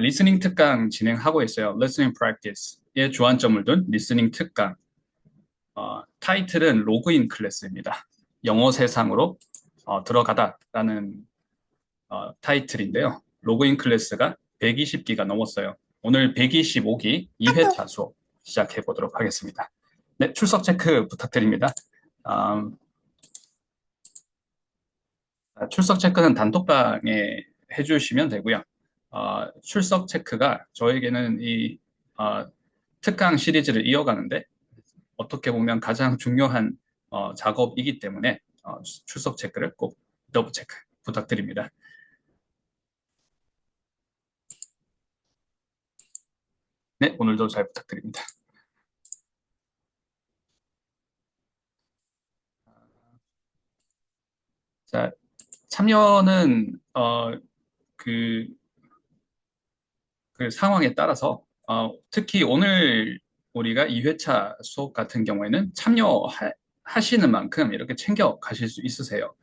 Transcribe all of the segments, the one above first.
리스닝 특강 진행하고 있어요. Listening Practice의 주안점을 둔 리스닝 특강. 타이틀은 로그인 클래스입니다. 영어 세상으로 들어가다라는 타이틀인데요. 로그인 클래스가 120기가 넘었어요. 오늘 125기 2회차 수업 시작해 보도록 하겠습니다. 네, 출석 체크 부탁드립니다. 음, 출석 체크는 단톡방에 해주시면 되고요. 출석 체크가 저에게는 이 어, 특강 시리즈를 이어가는데 어떻게 보면 가장 중요한 작업이기 때문에 출석 체크를 꼭 더블 체크 부탁드립니다. 네, 오늘도 잘 부탁드립니다. 자, 참여는 그, 그 상황에 따라서 특히 오늘 우리가 2회차 수업 같은 경우에는 참여하시는 만큼 이렇게 챙겨 가실 수 있으세요.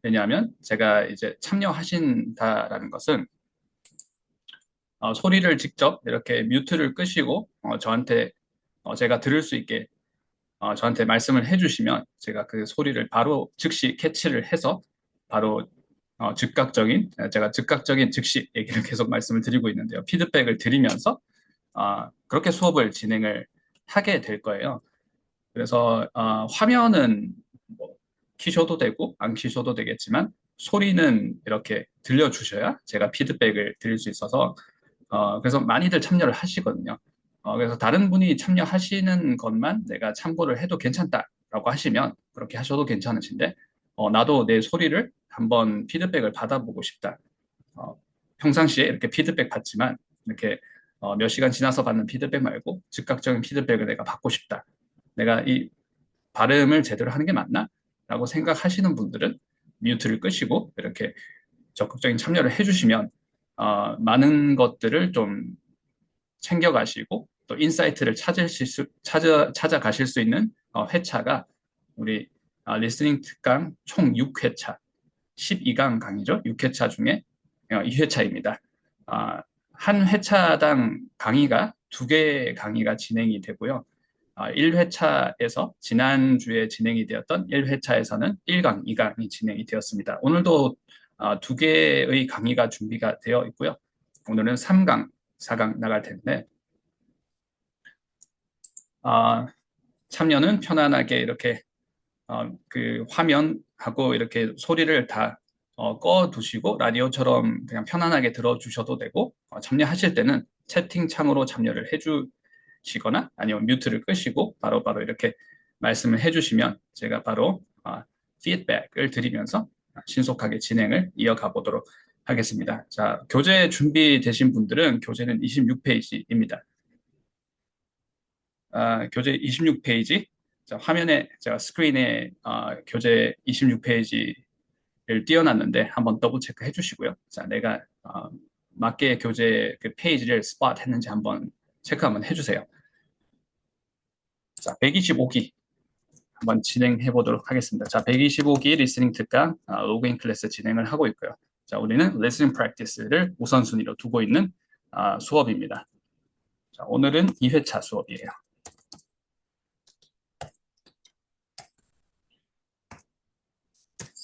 왜냐하면 제가 이제 참여하신다라는 것은 소리를 직접 이렇게 뮤트를 끄시고 저한테 제가 들을 수 있게 저한테 말씀을 해주시면 제가 그 소리를 바로 즉시 캐치를 해서 바로 제가 즉각적인 즉시 얘기를 계속 말씀을 드리고 있는데요. 피드백을 드리면서 그렇게 수업을 진행을 하게 될 거예요. 그래서 화면은 뭐 키셔도 되고 안 키셔도 되겠지만 소리는 이렇게 들려주셔야 제가 피드백을 드릴 수 있어서 그래서 많이들 참여를 하시거든요. 그래서 다른 분이 참여하시는 것만 내가 참고를 해도 괜찮다라고 하시면 그렇게 하셔도 괜찮으신데, 나도 내 소리를 한번 피드백을 받아보고 싶다. 어, 평상시에 이렇게 피드백 받지만 이렇게 몇 시간 지나서 받는 피드백 말고 즉각적인 피드백을 내가 받고 싶다. 내가 이 발음을 제대로 하는 게 맞나? 라고 생각하시는 분들은 뮤트를 끄시고 이렇게 적극적인 참여를 해주시면 많은 것들을 좀 챙겨가시고 또 인사이트를 찾아가실 수 있는 회차가 우리 리스닝 특강 총 6회차, 12강 강의죠. 6회차 중에 2회차입니다. 한 회차당 강의가 2개 강의가 진행이 되고요. 1회차에서 지난주에 진행이 되었던 1회차에서는 1강, 2강이 진행이 되었습니다. 오늘도 2개의 강의가 준비가 되어 있고요. 오늘은 3강, 4강 나갈 텐데 어, 참여는 편안하게 이렇게 그 화면하고 이렇게 소리를 다 꺼 두시고 라디오처럼 그냥 편안하게 들어주셔도 되고 참여하실 때는 채팅창으로 참여를 해주시거나 아니면 뮤트를 끄시고 바로바로 이렇게 말씀을 해주시면 제가 바로 피드백을 드리면서 신속하게 진행을 이어가 보도록 하겠습니다. 자, 교재 준비되신 분들은 교재는 26페이지입니다. 교재 26페이지. 자, 화면에 제가 스크린에 교재 26페이지를 띄워놨는데 한번 더블 체크해 주시고요. 자, 내가 맞게 교재 그 페이지를 스팟 했는지 한번 체크 한번 해주세요. 자, 125기 한번 진행해 보도록 하겠습니다. 자, 125기 리스닝 특강 로그인 클래스 진행을 하고 있고요. 자, 우리는 리스닝 프랙티스를 우선순위로 두고 있는 수업입니다. 자, 오늘은 2회차 수업이에요.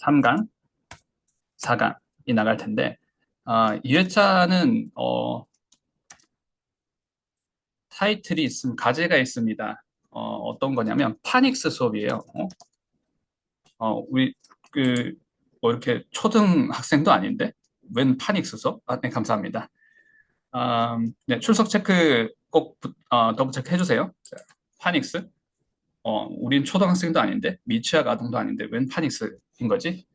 3강, 4강이 나갈 텐데 2회차는 타이틀이 있음, 과제가 있습니다. 어떤 거냐면 파닉스 수업이에요. 우리 그 뭐 이렇게 초등학생도 아닌데 웬 파닉스 수업? 네, 감사합니다. 네, 출석 체크 꼭 더블 체크 해주세요. 자, 파닉스. 우린 초등학생도 아닌데 미취학 아동도 아닌데 웬 파닉스인 거지?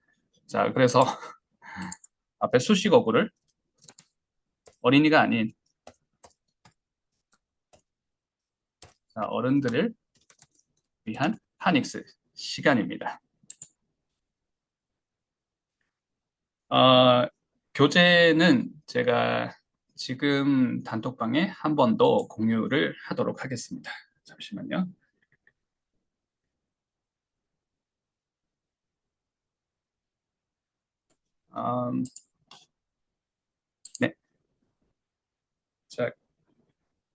자, 그래서 앞에 수식어구를 어린이가 아닌 어른들을 위한 파닉스 시간입니다. 어, 교재는 제가 지금 단톡방에 한 번 더 공유를 하도록 하겠습니다. 잠시만요. 음, 네.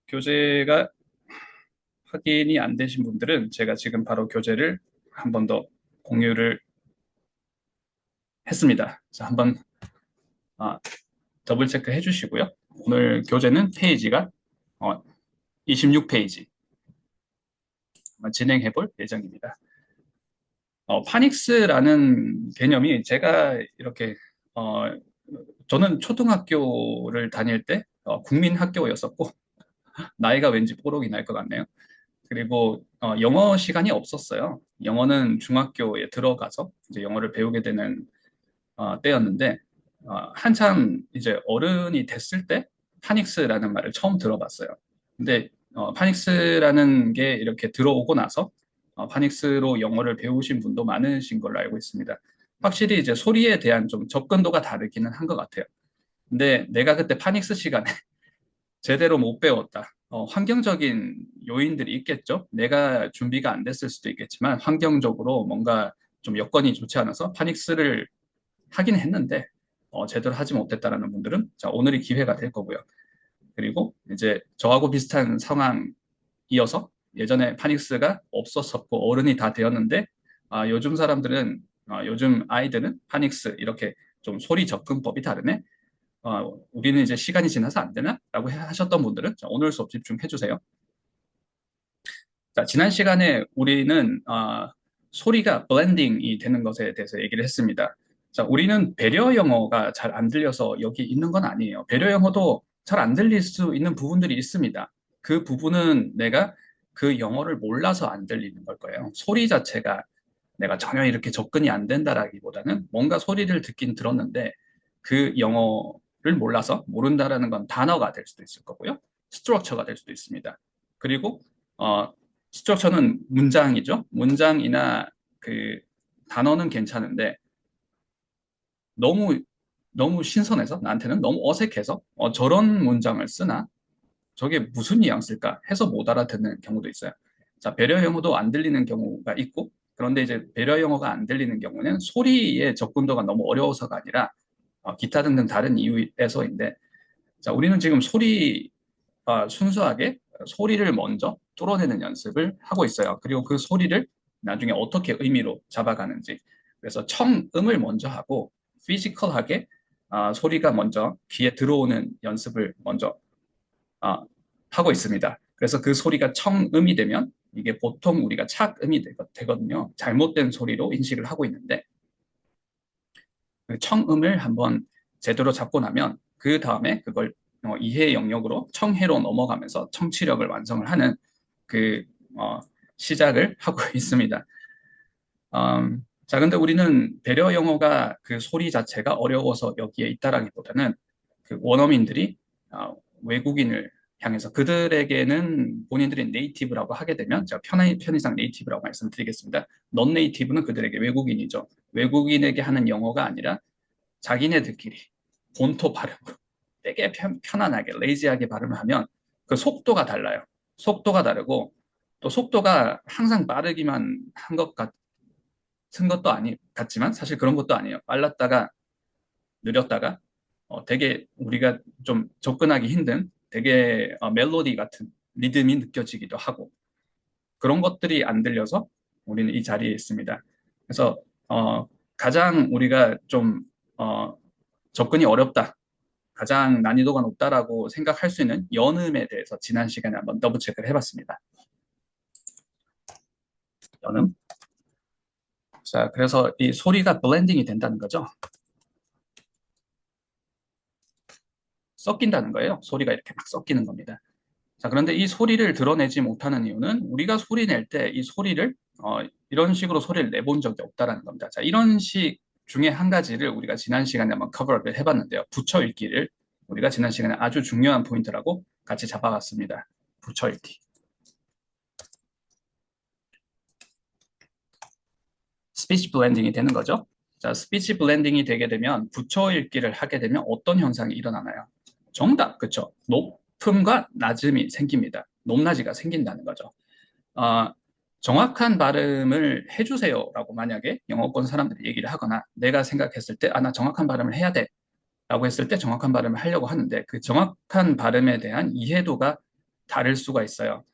교재가 확인이 안 되신 분들은 제가 지금 바로 교재를 한 번 더 공유를 했습니다. 자, 한번 아, 더블 체크 해주시고요. 오늘 교재는 페이지가 26페이지 진행해 볼 예정입니다. 파닉스라는 개념이 제가 이렇게 어, 저는 초등학교를 다닐 때 국민학교였었고 나이가 왠지 뽀록이 날 것 같네요. 그리고 영어 시간이 없었어요. 영어는 중학교에 들어가서 이제 영어를 배우게 되는 때였는데 한참 이제 어른이 됐을 때 파닉스라는 말을 처음 들어봤어요. 근데 파닉스라는 게 이렇게 들어오고 나서 파닉스로 영어를 배우신 분도 많으신 걸로 알고 있습니다. 확실히 이제 소리에 대한 좀 접근도가 다르기는 한 것 같아요. 근데 내가 그때 파닉스 시간에 제대로 못 배웠다. 환경적인 요인들이 있겠죠. 내가 준비가 안 됐을 수도 있겠지만 환경적으로 뭔가 좀 여건이 좋지 않아서 파닉스를 하긴 했는데 제대로 하지 못했다라는 분들은 자, 오늘이 기회가 될 거고요. 그리고 이제 저하고 비슷한 상황이어서 예전에 파닉스가 없었었고 어른이 다 되었는데 요즘 사람들은 요즘 아이들은 파닉스 이렇게 좀 소리 접근법이 다르네. 우리는 이제 시간이 지나서 안 되나? 라고 하셨던 분들은 자, 오늘 수업 집중해 주세요. 자, 지난 시간에 우리는 소리가 블렌딩이 되는 것에 대해서 얘기를 했습니다. 자, 우리는 배려 영어가 잘 안 들려서 여기 있는 건 아니에요. 배려 영어도 잘 안 들릴 수 있는 부분들이 있습니다. 그 부분은 내가 그 영어를 몰라서 안 들리는 걸 거예요. 소리 자체가 내가 전혀 이렇게 접근이 안 된다라기보다는 뭔가 소리를 듣긴 들었는데 그 영어를 몰라서 모른다라는 건 단어가 될 수도 있을 거고요. 스트럭처가 될 수도 있습니다. 그리고 어, 스트럭처는 문장이죠. 문장이나 그 단어는 괜찮은데 너무 너무 신선해서 나한테는 너무 어색해서 저런 문장을 쓰나 저게 무슨 뉘앙스일까 해서 못 알아듣는 경우도 있어요. 자, 배려 영어도 안 들리는 경우가 있고, 그런데 이제 배려 영어가 안 들리는 경우는 소리의 접근도가 너무 어려워서가 아니라 기타 등등 다른 이유에서인데, 자, 우리는 지금 순수하게 소리를 먼저 뚫어내는 연습을 하고 있어요. 그리고 그 소리를 나중에 어떻게 의미로 잡아가는지. 그래서 청음을 먼저 하고, 피지컬하게 소리가 먼저 귀에 들어오는 연습을 먼저 아, 하고 있습니다. 그래서 그 소리가 청음이 되면 이게 보통 우리가 착음이 되거든요. 잘못된 소리로 인식을 하고 있는데 그 청음을 한번 제대로 잡고 나면 그 다음에 그걸 이해 영역으로 청해로 넘어가면서 청취력을 완성을 하는 그 시작을 하고 있습니다. 자, 근데 우리는 배려 영어가 그 소리 자체가 어려워서 여기에 있다라기보다는 그 원어민들이 외국인을 향해서 그들에게는 본인들이 네이티브라고 하게 되면 제가 편의상 네이티브라고 말씀드리겠습니다. 넌 네이티브는 그들에게 외국인이죠. 외국인에게 하는 영어가 아니라 자기네들끼리 본토 발음으로 되게 편안하게 레이지하게 발음을 하면 그 속도가 달라요. 속도가 다르고 또 속도가 항상 빠르기만 한 것 같은 것도 같지만 사실 그런 것도 아니에요. 빨랐다가 느렸다가 되게 우리가 좀 접근하기 힘든 되게 멜로디 같은 리듬이 느껴지기도 하고 그런 것들이 안 들려서 우리는 이 자리에 있습니다. 그래서 가장 우리가 좀 접근이 어렵다, 가장 난이도가 높다라고 생각할 수 있는 연음에 대해서 지난 시간에 한번 더블 체크를 해봤습니다. 연음. 자, 그래서 이 소리가 블렌딩이 된다는 거죠. 섞인다는 거예요. 소리가 이렇게 막 섞이는 겁니다. 자, 그런데 이 소리를 드러내지 못하는 이유는 우리가 소리 낼 때 이 소리를 이런 식으로 소리를 내본 적이 없다라는 겁니다. 자, 이런 식 중에 한 가지를 우리가 지난 시간에 한번 커버를 해봤는데요. 붙여 읽기를 우리가 지난 시간에 아주 중요한 포인트라고 같이 잡아봤습니다. 붙여 읽기. 스피치 블렌딩이 되는 거죠. 자, 스피치 블렌딩이 되게 되면 붙여 읽기를 하게 되면 어떤 현상이 일어나나요? 정답, 그쵸? 높음과 낮음이 생깁니다. 높낮이가 생긴다는 거죠. 아, 정확한 발음을 해주세요라고 만약에 영어권 사람들이 얘기를 하거나 내가 생각했을 때, 나 정확한 발음을 해야 돼 라고 했을 때 정확한 발음을 하려고 하는데 그 정확한 발음에 대한 이해도가 다를 수가 있어요.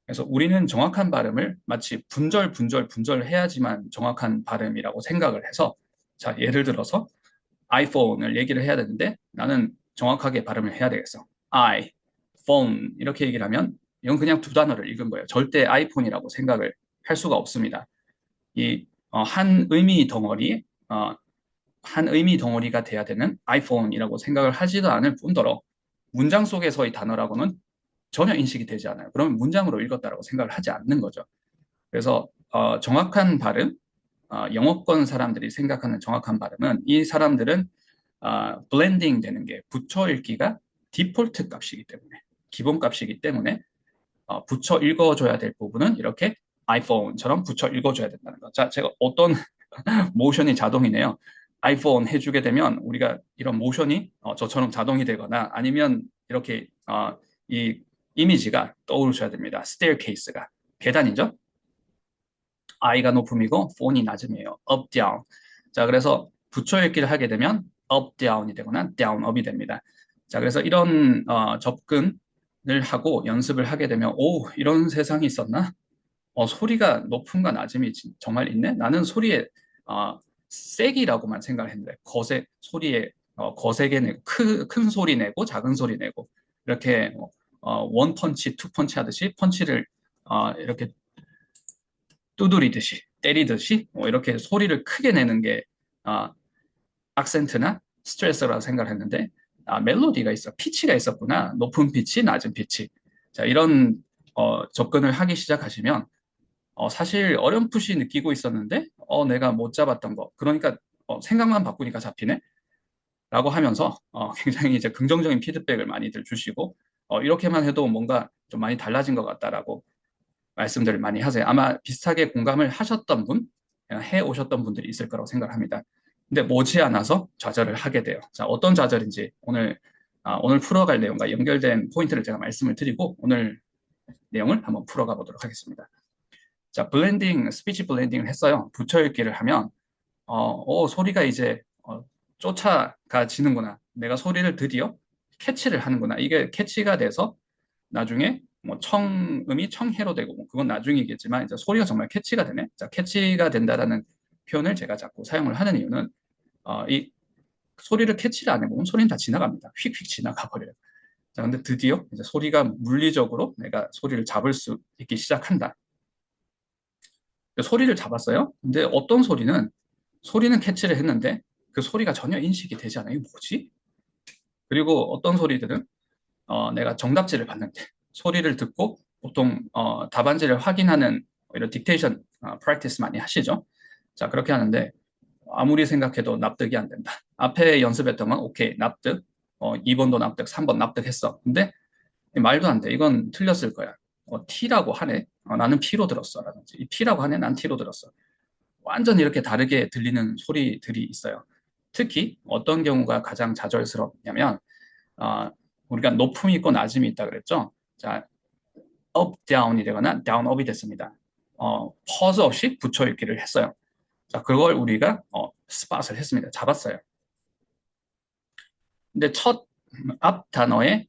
그래서 우리는 정확한 발음을 마치 분절해야지만 정확한 발음이라고 생각을 해서, 자, 예를 들어서 아이폰을 얘기를 해야 되는데 나는 정확하게 발음을 해야 되겠어. I, phone 이렇게 얘기를 하면 이건 그냥 두 단어를 읽은 거예요. 절대 아이폰이라고 생각을 할 수가 없습니다. 이 한 의미 덩어리, 한 의미 덩어리가 돼야 되는 아이폰이라고 생각을 하지도 않을 뿐더러 문장 속에서의 단어라고는 전혀 인식이 되지 않아요. 그러면 문장으로 읽었다라고 생각을 하지 않는 거죠. 그래서 정확한 발음, 영어권 사람들이 생각하는 정확한 발음은 이 사람들은 블렌딩 되는 게 붙여 읽기가 디폴트 값이기 때문에 기본 값이기 때문에 붙여 읽어줘야 될 부분은 이렇게 아이폰처럼 붙여 읽어줘야 된다는 거. 자, 제가 어떤 모션이 자동이네요. 아이폰 해주게 되면 우리가 이런 모션이 저처럼 자동이 되거나 아니면 이렇게 이 이미지가 떠오르셔야 됩니다. staircase가 계단이죠. I가 높음이고 phone이 낮음이에요. up, down. 자, 그래서 붙여 읽기를 하게 되면 up, down이 되거나 down, up이 됩니다. 자, 그래서 이런 접근을 하고 연습을 하게 되면 오, 이런 세상이 있었나? 소리가 높음과 낮음이 정말 있네? 나는 소리에 세기라고만 생각을 했는데 거세, 소리에 거세게 내고 큰 소리 내고 작은 소리 내고 이렇게 원 펀치, 투 펀치 하듯이 펀치를 이렇게 두드리듯이 때리듯이 이렇게 소리를 크게 내는 게 아, 악센트나 스트레스라고 생각을 했는데 멜로디가 있어, 피치가 있었구나. 높은 피치, 낮은 피치. 자, 이런 접근을 하기 시작하시면 사실 어렴풋이 느끼고 있었는데 내가 못 잡았던 거. 그러니까 생각만 바꾸니까 잡히네. 라고 하면서 굉장히 이제 긍정적인 피드백을 많이들 주시고 이렇게만 해도 뭔가 좀 많이 달라진 것 같다라고 말씀들을 많이 하세요. 아마 비슷하게 공감을 하셨던 분, 해 오셨던 분들이 있을 거라고 생각합니다. 근데 머지않아서 좌절을 하게 돼요. 자, 어떤 좌절인지 오늘 풀어갈 내용과 연결된 포인트를 제가 말씀을 드리고 오늘 내용을 한번 풀어가 보도록 하겠습니다. 자, 스피치 블렌딩을 했어요. 붙여 읽기를 하면 소리가 이제 쫓아가지는구나. 내가 소리를 드디어 캐치를 하는구나. 이게 캐치가 돼서 나중에 뭐 청음이 청해로 되고 뭐 그건 나중이겠지만 이제 소리가 정말 캐치가 되네. 자, 캐치가 된다라는 표현을 제가 자꾸 사용을 하는 이유는 이 소리를 캐치를 안 해보면 소리는 다 지나갑니다. 휙휙 지나가 버려요. 자, 근데 드디어 이제 소리가 물리적으로 내가 소리를 잡을 수 있기 시작한다. 소리를 잡았어요. 근데 어떤 소리는 캐치를 했는데 그 소리가 전혀 인식이 되지 않아요. 이게 뭐지? 그리고 어떤 소리들은 내가 정답지를 봤는데 소리를 듣고 보통 답안지를 확인하는 이런 딕테이션 프랙티스 많이 하시죠. 자, 그렇게 하는데 아무리 생각해도 납득이 안 된다. 앞에 연습했던 건 오케이, 납득. 2번도 납득, 3번 납득했어. 근데 말도 안 돼. 이건 틀렸을 거야. T라고 하네. 나는 P로 들었어. 라든지 이 P라고 하네. 난 T로 들었어. 완전 이렇게 다르게 들리는 소리들이 있어요. 특히 어떤 경우가 가장 좌절스럽냐면 어, 우리가 높음이 있고 낮음이 있다 그랬죠. 자, up, down이 되거나 down, up이 됐습니다. 퍼즈 없이 붙여 읽기를 했어요. 자, 그걸 우리가 스팟을 했습니다. 잡았어요. 근데 첫 앞 단어의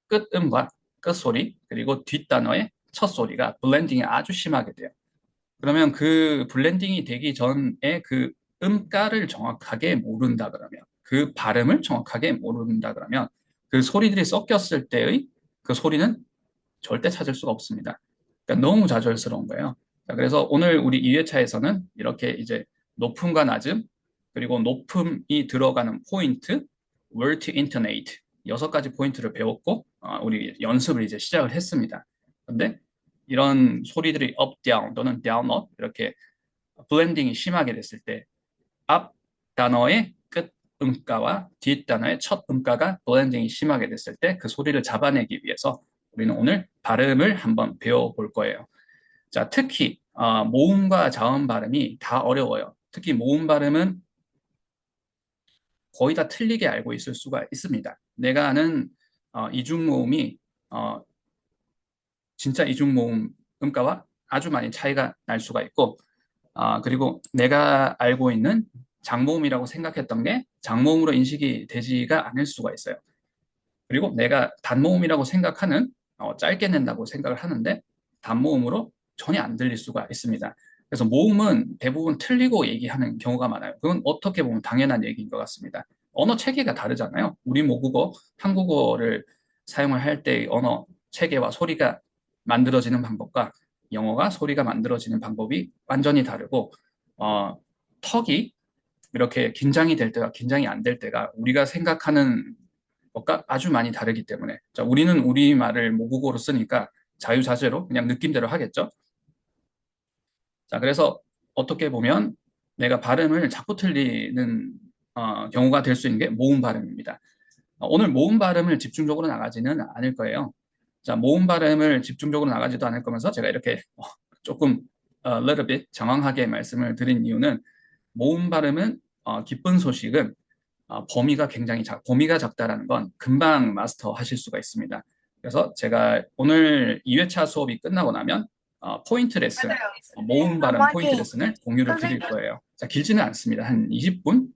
끝음과 끝소리 그리고 뒷 단어의 첫 소리가 블렌딩이 아주 심하게 돼요. 그러면 그 블렌딩이 되기 전에 그 음가를 정확하게 모른다 그러면 그 발음을 정확하게 모른다 그러면 그 소리들이 섞였을 때의 그 소리는 절대 찾을 수가 없습니다. 그러니까 너무 좌절스러운 거예요. 자, 그래서 오늘 우리 2회차에서는 이렇게 이제 높음과 낮음 그리고 높음이 들어가는 포인트 word to intonate 6가지 포인트를 배웠고 우리 연습을 이제 시작을 했습니다. 근데 이런 소리들이 up, down 또는 down, up 이렇게 블렌딩이 심하게 됐을 때 앞 단어의 끝 음가와 뒷 단어의 첫 음가가 블렌딩이 심하게 됐을 때 그 소리를 잡아내기 위해서 우리는 오늘 발음을 한번 배워볼 거예요. 자, 특히 모음과 자음 발음이 다 어려워요. 특히 모음 발음은 거의 다 틀리게 알고 있을 수가 있습니다. 내가 아는 이중 모음이 진짜 이중 모음 음가와 아주 많이 차이가 날 수가 있고 그리고 내가 알고 있는 장모음이라고 생각했던 게 장모음으로 인식이 되지가 않을 수가 있어요. 그리고 내가 단모음이라고 생각하는 짧게 낸다고 생각을 하는데 단모음으로 전혀 안 들릴 수가 있습니다. 그래서 모음은 대부분 틀리고 얘기하는 경우가 많아요. 그건 어떻게 보면 당연한 얘기인 것 같습니다. 언어 체계가 다르잖아요. 우리 모국어, 한국어를 사용을 할 때 언어 체계와 소리가 만들어지는 방법과 영어가 소리가 만들어지는 방법이 완전히 다르고 턱이 이렇게 긴장이 될 때와 긴장이 안 될 때가 우리가 생각하는 것과 아주 많이 다르기 때문에 자, 우리는 우리말을 모국어로 쓰니까 자유자재로 그냥 느낌대로 하겠죠. 자, 그래서 어떻게 보면 내가 발음을 자꾸 틀리는 경우가 될 수 있는 게 모음 발음입니다. 오늘 모음 발음을 집중적으로 나가지는 않을 거예요. 자, 모음 발음을 집중적으로 나가지도 않을 거면서 제가 이렇게 조금 little bit 장황하게 말씀을 드린 이유는 모음 발음은 기쁜 소식은 범위가 굉장히 범위가 작다라는 건 금방 마스터 하실 수가 있습니다. 그래서 제가 오늘 2회차 수업이 끝나고 나면 포인트 레슨, 모음 발음 포인트 레슨을 공유를 드릴 거예요. 자, 길지는 않습니다. 한 20분?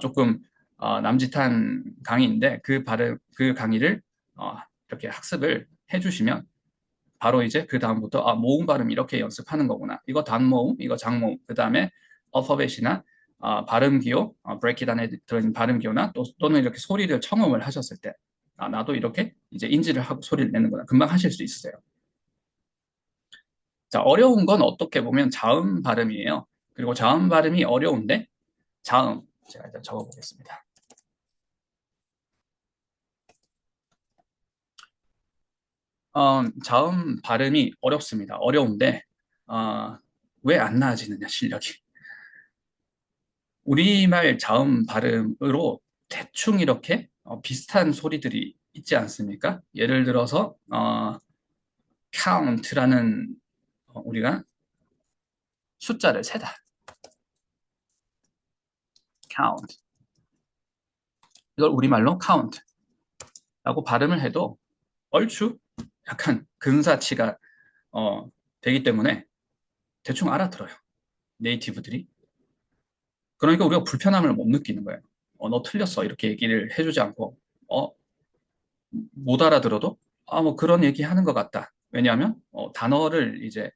조금 남짓한 강의인데 그 발음, 그 강의를 이렇게 학습을 해주시면 바로 이제 그 다음부터 모음 발음 이렇게 연습하는 거구나. 이거 단모음, 이거 장모음, 그 다음에 어퍼벳이나 발음 기호, 브레이키단에 들어있는 발음 기호나 또는 이렇게 소리를 청음을 하셨을 때 나도 이렇게 이제 인지를 하고 소리를 내는구나. 금방 하실 수 있으세요. 자, 어려운 건 어떻게 보면 자음 발음이에요. 그리고 자음 발음이 어려운데 자음, 제가 일단 적어보겠습니다. 자음 발음이 어렵습니다. 어려운데 왜 안 나아지느냐, 실력이. 우리말 자음 발음으로 대충 이렇게 비슷한 소리들이 있지 않습니까? 예를 들어서 count라는 우리가 숫자를 세다. count. 이걸 우리말로 count라고 발음을 해도 얼추 약간 근사치가 되기 때문에 대충 알아들어요. 네이티브들이. 그러니까 우리가 불편함을 못 느끼는 거예요. 너 틀렸어. 이렇게 얘기를 해주지 않고 어, 못 알아들어도 뭐 그런 얘기 하는 것 같다. 왜냐하면 단어를 이제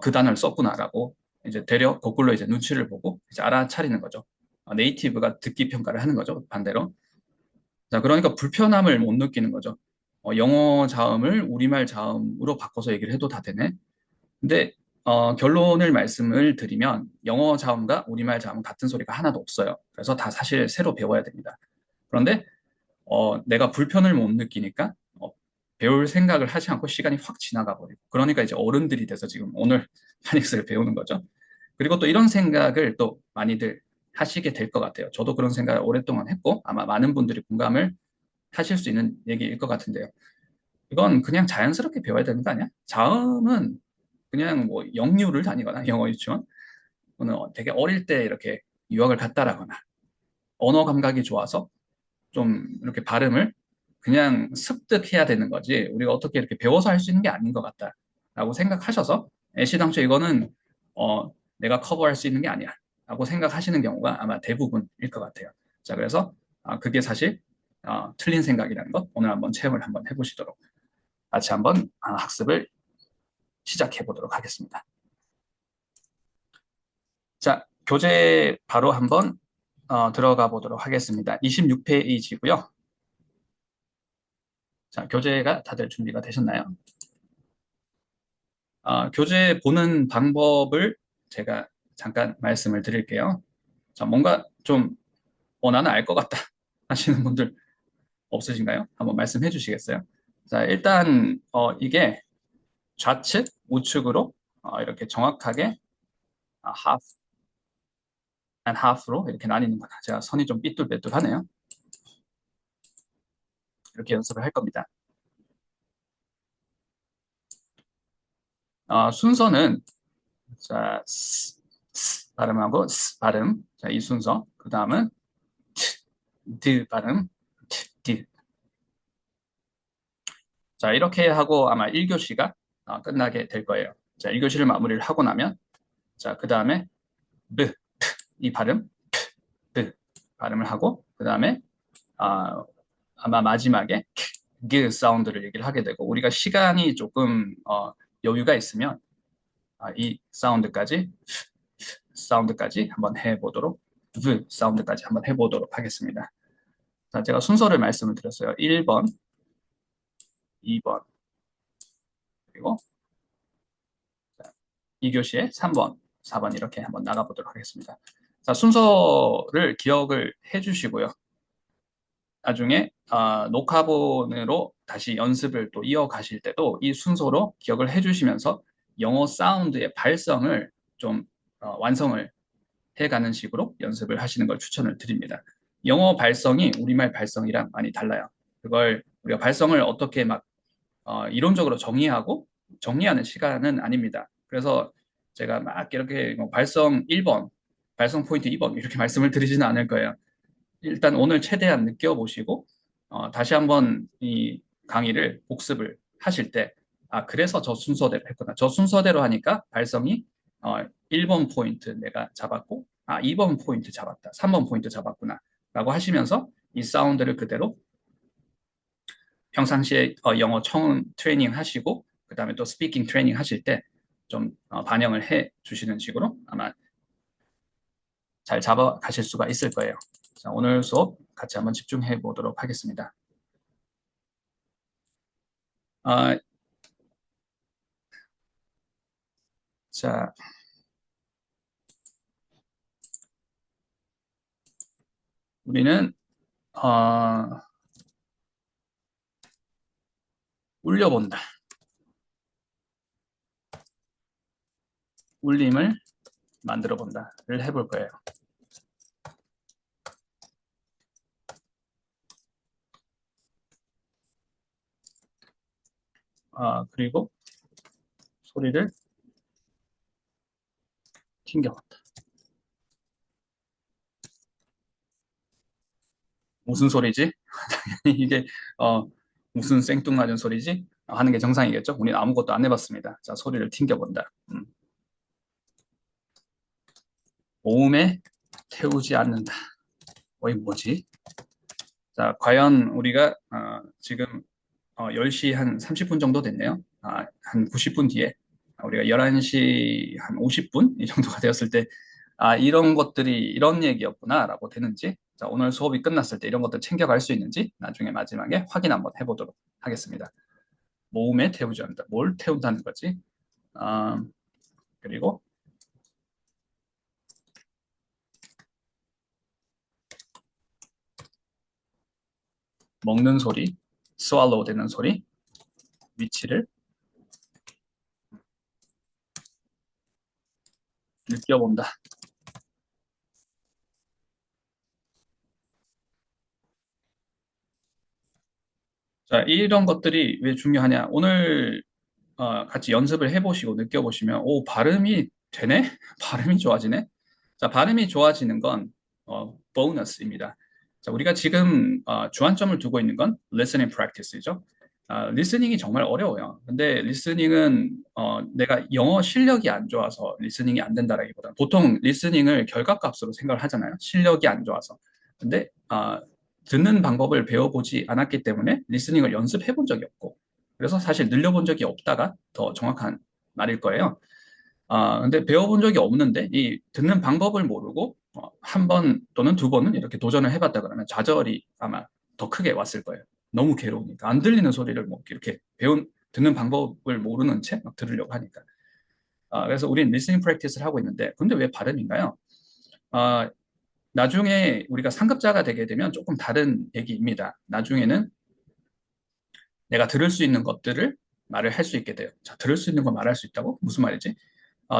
그 단어를 썼구나라고 이제 되려 거꾸로 이제 눈치를 보고 이제 알아차리는 거죠. 네이티브가 듣기 평가를 하는 거죠. 반대로. 자, 그러니까 불편함을 못 느끼는 거죠. 영어 자음을 우리말 자음으로 바꿔서 얘기를 해도 다 되네. 근데 결론을 말씀을 드리면 영어 자음과 우리말 자음 같은 소리가 하나도 없어요. 그래서 다 사실 새로 배워야 됩니다. 그런데 내가 불편을 못 느끼니까 배울 생각을 하지 않고 시간이 확 지나가 버리고 그러니까 이제 어른들이 돼서 지금 오늘 파닉스를 배우는 거죠. 그리고 또 이런 생각을 또 많이들 하시게 될 것 같아요. 저도 그런 생각을 오랫동안 했고 아마 많은 분들이 공감을 하실 수 있는 얘기일 것 같은데요. 이건 그냥 자연스럽게 배워야 되는 거 아니야? 자음은 그냥 뭐 영유를 다니거나 영어 유치원 또는 되게 어릴 때 이렇게 유학을 갔다라거나 언어 감각이 좋아서 좀 이렇게 발음을 그냥 습득해야 되는 거지 우리가 어떻게 이렇게 배워서 할 수 있는 게 아닌 것 같다라고 생각하셔서 애시당초 이거는 내가 커버할 수 있는 게 아니야 라고 생각하시는 경우가 아마 대부분일 것 같아요. 자, 그래서 그게 사실 틀린 생각이라는 것 오늘 한번 체험을 한번 해보시도록 같이 한번 학습을 시작해 보도록 하겠습니다. 자, 교재 바로 한번 들어가 보도록 하겠습니다. 26페이지고요. 자, 교재가 다들 준비가 되셨나요? 교재 보는 방법을 제가 잠깐 말씀을 드릴게요. 자, 뭔가 좀, 나는 알 것 같다 하시는 분들 없으신가요? 한번 말씀해 주시겠어요? 자, 일단, 이게 좌측, 우측으로 이렇게 정확하게 half and half로 이렇게 나뉘는구나. 제가 선이 좀 삐뚤빼뚤하네요. 이렇게 연습을 할 겁니다. 순서는 자, 발음하고 발음. 자, 이 순서. 그 다음은 발음. 자, 이렇게 하고 아마 1교시가 끝나게 될 거예요. 자, 1교시를 마무리를 하고 나면 자, 그 다음에 이 발음 발음을 하고 그 다음에 아마 마지막에 그 사운드를 얘기를 하게 되고 우리가 시간이 조금 여유가 있으면 이 사운드까지 한번 해보도록 사운드까지 한번 해보도록 하겠습니다. 자, 제가 순서를 말씀을 드렸어요. 1번, 2번, 그리고 2교시에 3번, 4번 이렇게 한번 나가보도록 하겠습니다. 자, 순서를 기억을 해주시고요. 나중에 녹화본으로 다시 연습을 또 이어가실 때도 이 순서로 기억을 해주시면서 영어 사운드의 발성을 좀 완성을 해가는 식으로 연습을 하시는 걸 추천을 드립니다. 영어 발성이 우리말 발성이랑 많이 달라요. 그걸 우리가 발성을 어떻게 막 이론적으로 정리하는 시간은 아닙니다. 그래서 제가 막 이렇게 뭐 발성 1번, 발성 포인트 2번 이렇게 말씀을 드리지는 않을 거예요. 일단 오늘 최대한 느껴보시고 다시 한번 이 강의를 복습을 하실 때 그래서 저 순서대로 했구나. 저 순서대로 하니까 발성이 1번 포인트 내가 잡았고 2번 포인트 잡았다. 3번 포인트 잡았구나. 라고 하시면서 이 사운드를 그대로 평상시에 영어 처음 트레이닝 하시고 그 다음에 또 스피킹 트레이닝 하실 때 좀 반영을 해 주시는 식으로 아마 잘 잡아가실 수가 있을 거예요. 자, 오늘 수업 같이 한번 집중해 보도록 하겠습니다. 아, 자, 우리는 울려본다. 울림을 만들어 본다를 해볼 거예요. 그리고 소리를 튕겨본다. 무슨 소리지? 이게 무슨 생뚱맞은 소리지? 하는 게 정상이겠죠? 우리는 아무것도 안 해봤습니다. 자, 소리를 튕겨본다. 모음에 태우지 않는다. 뭐지? 자, 과연 우리가 지금 10시 한 30분 정도 됐네요. 한 90분 뒤에 우리가 11시 한 50분 이 정도가 되었을 때 이런 것들이 이런 얘기였구나라고 되는지 자, 오늘 수업이 끝났을 때 이런 것들 챙겨갈 수 있는지 나중에 마지막에 확인 한번 해보도록 하겠습니다. 모음에 태우지 않는다. 뭘 태운다는 거지? 아, 그리고 먹는 소리, swallow 되는 소리, 위치를 느껴본다. 자, 이런 것들이 왜 중요하냐? 오늘 같이 연습을 해보시고 느껴보시면, 오, 발음이 되네? 발음이 좋아지네? 자, 발음이 좋아지는 건, 보너스입니다. 자, 우리가 지금, 주안점을 두고 있는 건 listening practice이죠. 리스닝이 정말 어려워요. 근데 리스닝은, 내가 영어 실력이 안 좋아서 리스닝이 안 된다라기보다 보통 리스닝을 결과값으로 생각을 하잖아요. 실력이 안 좋아서. 근데, 듣는 방법을 배워보지 않았기 때문에 리스닝을 연습해 본 적이 없고, 그래서 사실 늘려본 적이 없다가 더 정확한 말일 거예요. 근데 배워본 적이 없는데 이 듣는 방법을 모르고 한 번 또는 두 번은 이렇게 도전을 해봤다 그러면 좌절이 아마 더 크게 왔을 거예요. 너무 괴로우니까 안 들리는 소리를 뭐 이렇게 듣는 방법을 모르는 채 막 들으려고 하니까. 그래서 우리는 리스닝 프랙티스를 하고 있는데 근데 왜 발음인가요? 아, 나중에 우리가 상급자가 되게 되면 조금 다른 얘기입니다. 나중에는 내가 들을 수 있는 것들을 말을 할 수 있게 돼요. 자, 들을 수 있는 거 말할 수 있다고? 무슨 말이지?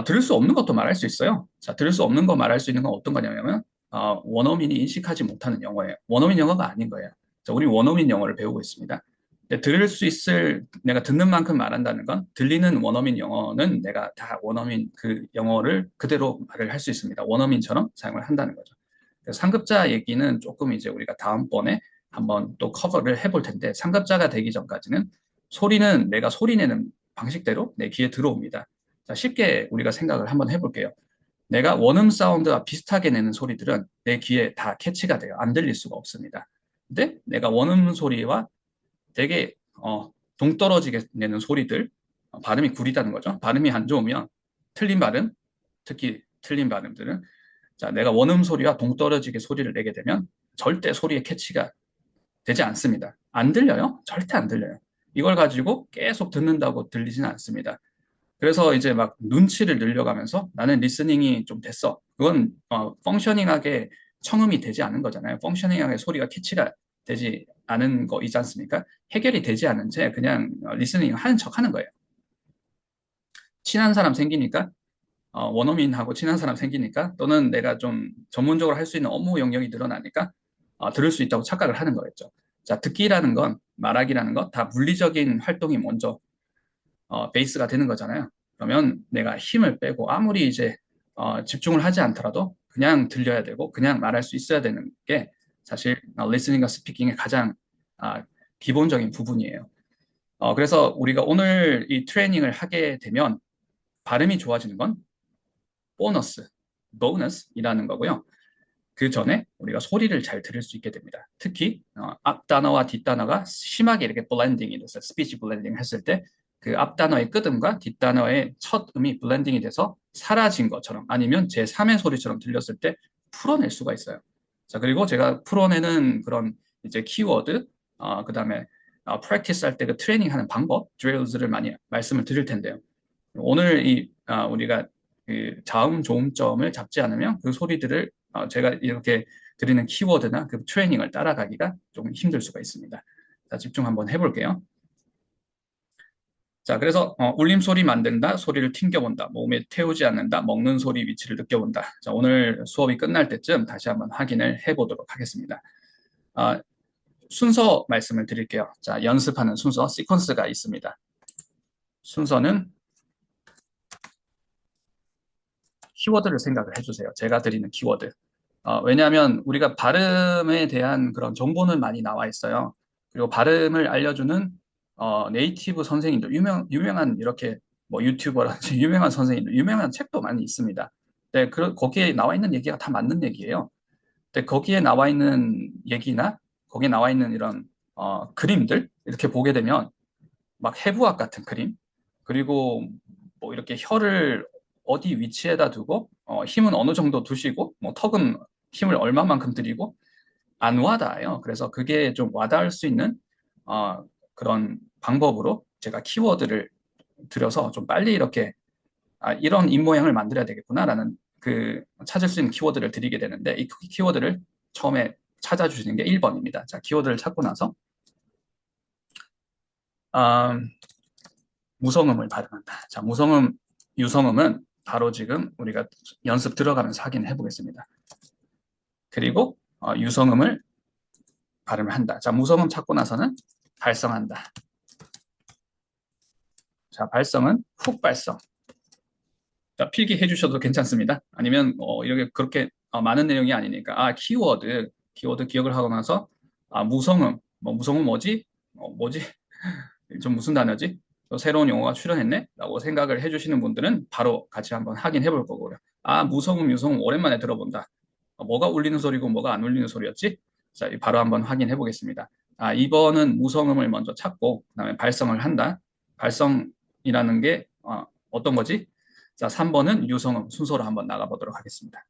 들을 수 없는 것도 말할 수 있어요. 자, 들을 수 없는 거 말할 수 있는 건 어떤 거냐면, 원어민이 인식하지 못하는 영어예요. 원어민 영어가 아닌 거예요. 자, 우리 원어민 영어를 배우고 있습니다. 근데 들을 수 있을, 내가 듣는 만큼 말한다는 건, 들리는 원어민 영어는 내가 다 원어민 그 영어를 그대로 말을 할 수 있습니다. 원어민처럼 사용을 한다는 거죠. 그래서 상급자 얘기는 조금 이제 우리가 다음번에 한번 또 커버를 해볼 텐데, 상급자가 되기 전까지는 소리는 내가 소리 내는 방식대로 내 귀에 들어옵니다. 자, 쉽게 우리가 생각을 한번 해볼게요. 내가 원음 사운드와 비슷하게 내는 소리들은 내 귀에 다 캐치가 돼요. 안 들릴 수가 없습니다. 근데 내가 원음 소리와 되게 동떨어지게 내는 소리들, 발음이 구리다는 거죠. 발음이 안 좋으면 틀린 발음, 특히 틀린 발음들은 자, 내가 원음 소리와 동떨어지게 소리를 내게 되면 절대 소리의 캐치가 되지 않습니다. 안 들려요? 절대 안 들려요. 이걸 가지고 계속 듣는다고 들리지는 않습니다. 그래서 이제 막 눈치를 늘려가면서 나는 리스닝이 좀 됐어. 그건 펑셔닝하게 청음이 되지 않은 거잖아요. 펑셔닝하게 소리가 캐치가 되지 않은 거이지 않습니까? 해결이 되지 않은 채 그냥 리스닝 하는 척 하는 거예요. 친한 사람 생기니까 원어민하고 친한 사람 생기니까 또는 내가 좀 전문적으로 할 수 있는 업무 영역이 늘어나니까 들을 수 있다고 착각을 하는 거겠죠. 자, 듣기라는 건 말하기라는 건 다 물리적인 활동이 먼저 베이스가 되는 거잖아요. 그러면 내가 힘을 빼고 아무리 이제 집중을 하지 않더라도 그냥 들려야 되고 그냥 말할 수 있어야 되는 게 사실 리스닝과 스피킹의 가장 아, 기본적인 부분이에요. 그래서 우리가 오늘 이 트레이닝을 하게 되면 발음이 좋아지는 건 보너스, 보너스이라는 거고요. 그 전에 우리가 소리를 잘 들을 수 있게 됩니다. 특히 앞 단어와 뒷 단어가 심하게 이렇게 블렌딩이 됐어요. 스피치 블렌딩 했을 때 그 앞 단어의 끝음과 뒷 단어의 첫 음이 블렌딩이 돼서 사라진 것처럼 아니면 제3의 소리처럼 들렸을 때 풀어낼 수가 있어요. 자, 그리고 제가 풀어내는 그런 이제 키워드, 그다음에 프랙티스 할 때 그 트레이닝 하는 방법, 드릴즈를 많이 말씀을 드릴 텐데요. 오늘 우리가 그 자음 조음점을 잡지 않으면 그 소리들을 제가 이렇게 드리는 키워드나 그 트레이닝을 따라가기가 좀 힘들 수가 있습니다. 자, 집중 한번 해볼게요. 자, 그래서 울림소리 만든다, 소리를 튕겨본다, 몸에 태우지 않는다, 먹는 소리 위치를 느껴본다. 자, 오늘 수업이 끝날 때쯤 다시 한번 확인을 해보도록 하겠습니다. 아, 순서 말씀을 드릴게요. 자, 연습하는 순서, 시퀀스가 있습니다. 순서는 키워드를 생각을 해주세요. 제가 드리는 키워드. 왜냐하면 우리가 발음에 대한 그런 정보는 많이 나와 있어요. 그리고 발음을 알려주는 네이티브 선생님들, 유명한 이렇게 뭐 유튜버라든지 유명한 선생님들, 유명한 책도 많이 있습니다. 네, 거기에 나와 있는 얘기가 다 맞는 얘기예요. 근데 거기에 나와 있는 얘기나 거기에 나와 있는 이런 그림들 이렇게 보게 되면 막 해부학 같은 그림, 그리고 뭐 이렇게 혀를 어디 위치에다 두고 힘은 어느 정도 두시고 뭐 턱은 힘을 얼마만큼 들이고 안 와닿아요. 그래서 그게 좀 와닿을 수 있는 그런 방법으로 제가 키워드를 들여서 좀 빨리 이렇게 이런 입모양을 만들어야 되겠구나라는 그 찾을 수 있는 키워드를 드리게 되는데 이 키워드를 처음에 찾아주시는 게 1번입니다. 자, 키워드를 찾고 나서 음, 무성음을 발음한다. 자, 무성음, 유성음은 바로 지금 우리가 연습 들어가면서 확인해 보겠습니다. 그리고 유성음을 발음을 한다. 자, 무성음 찾고 나서는 발성한다. 자, 발성은 훅 발성. 자, 필기해 주셔도 괜찮습니다. 아니면 이렇게 그렇게 많은 내용이 아니니까 키워드 기억을 하고 나서 무성음, 뭐 무성음 뭐지? 뭐지? 좀 무슨 단어지? 또 새로운 용어가 출현했네? 라고 생각을 해주시는 분들은 바로 같이 한번 확인해 볼 거고요. 무성음, 유성음 오랜만에 들어본다. 뭐가 울리는 소리고 뭐가 안 울리는 소리였지? 자, 바로 한번 확인해 보겠습니다. 2번은 무성음을 먼저 찾고 그다음에 발성을 한다. 발성이라는 게 어떤 거지? 자, 3번은 유성음 순서로 한번 나가보도록 하겠습니다.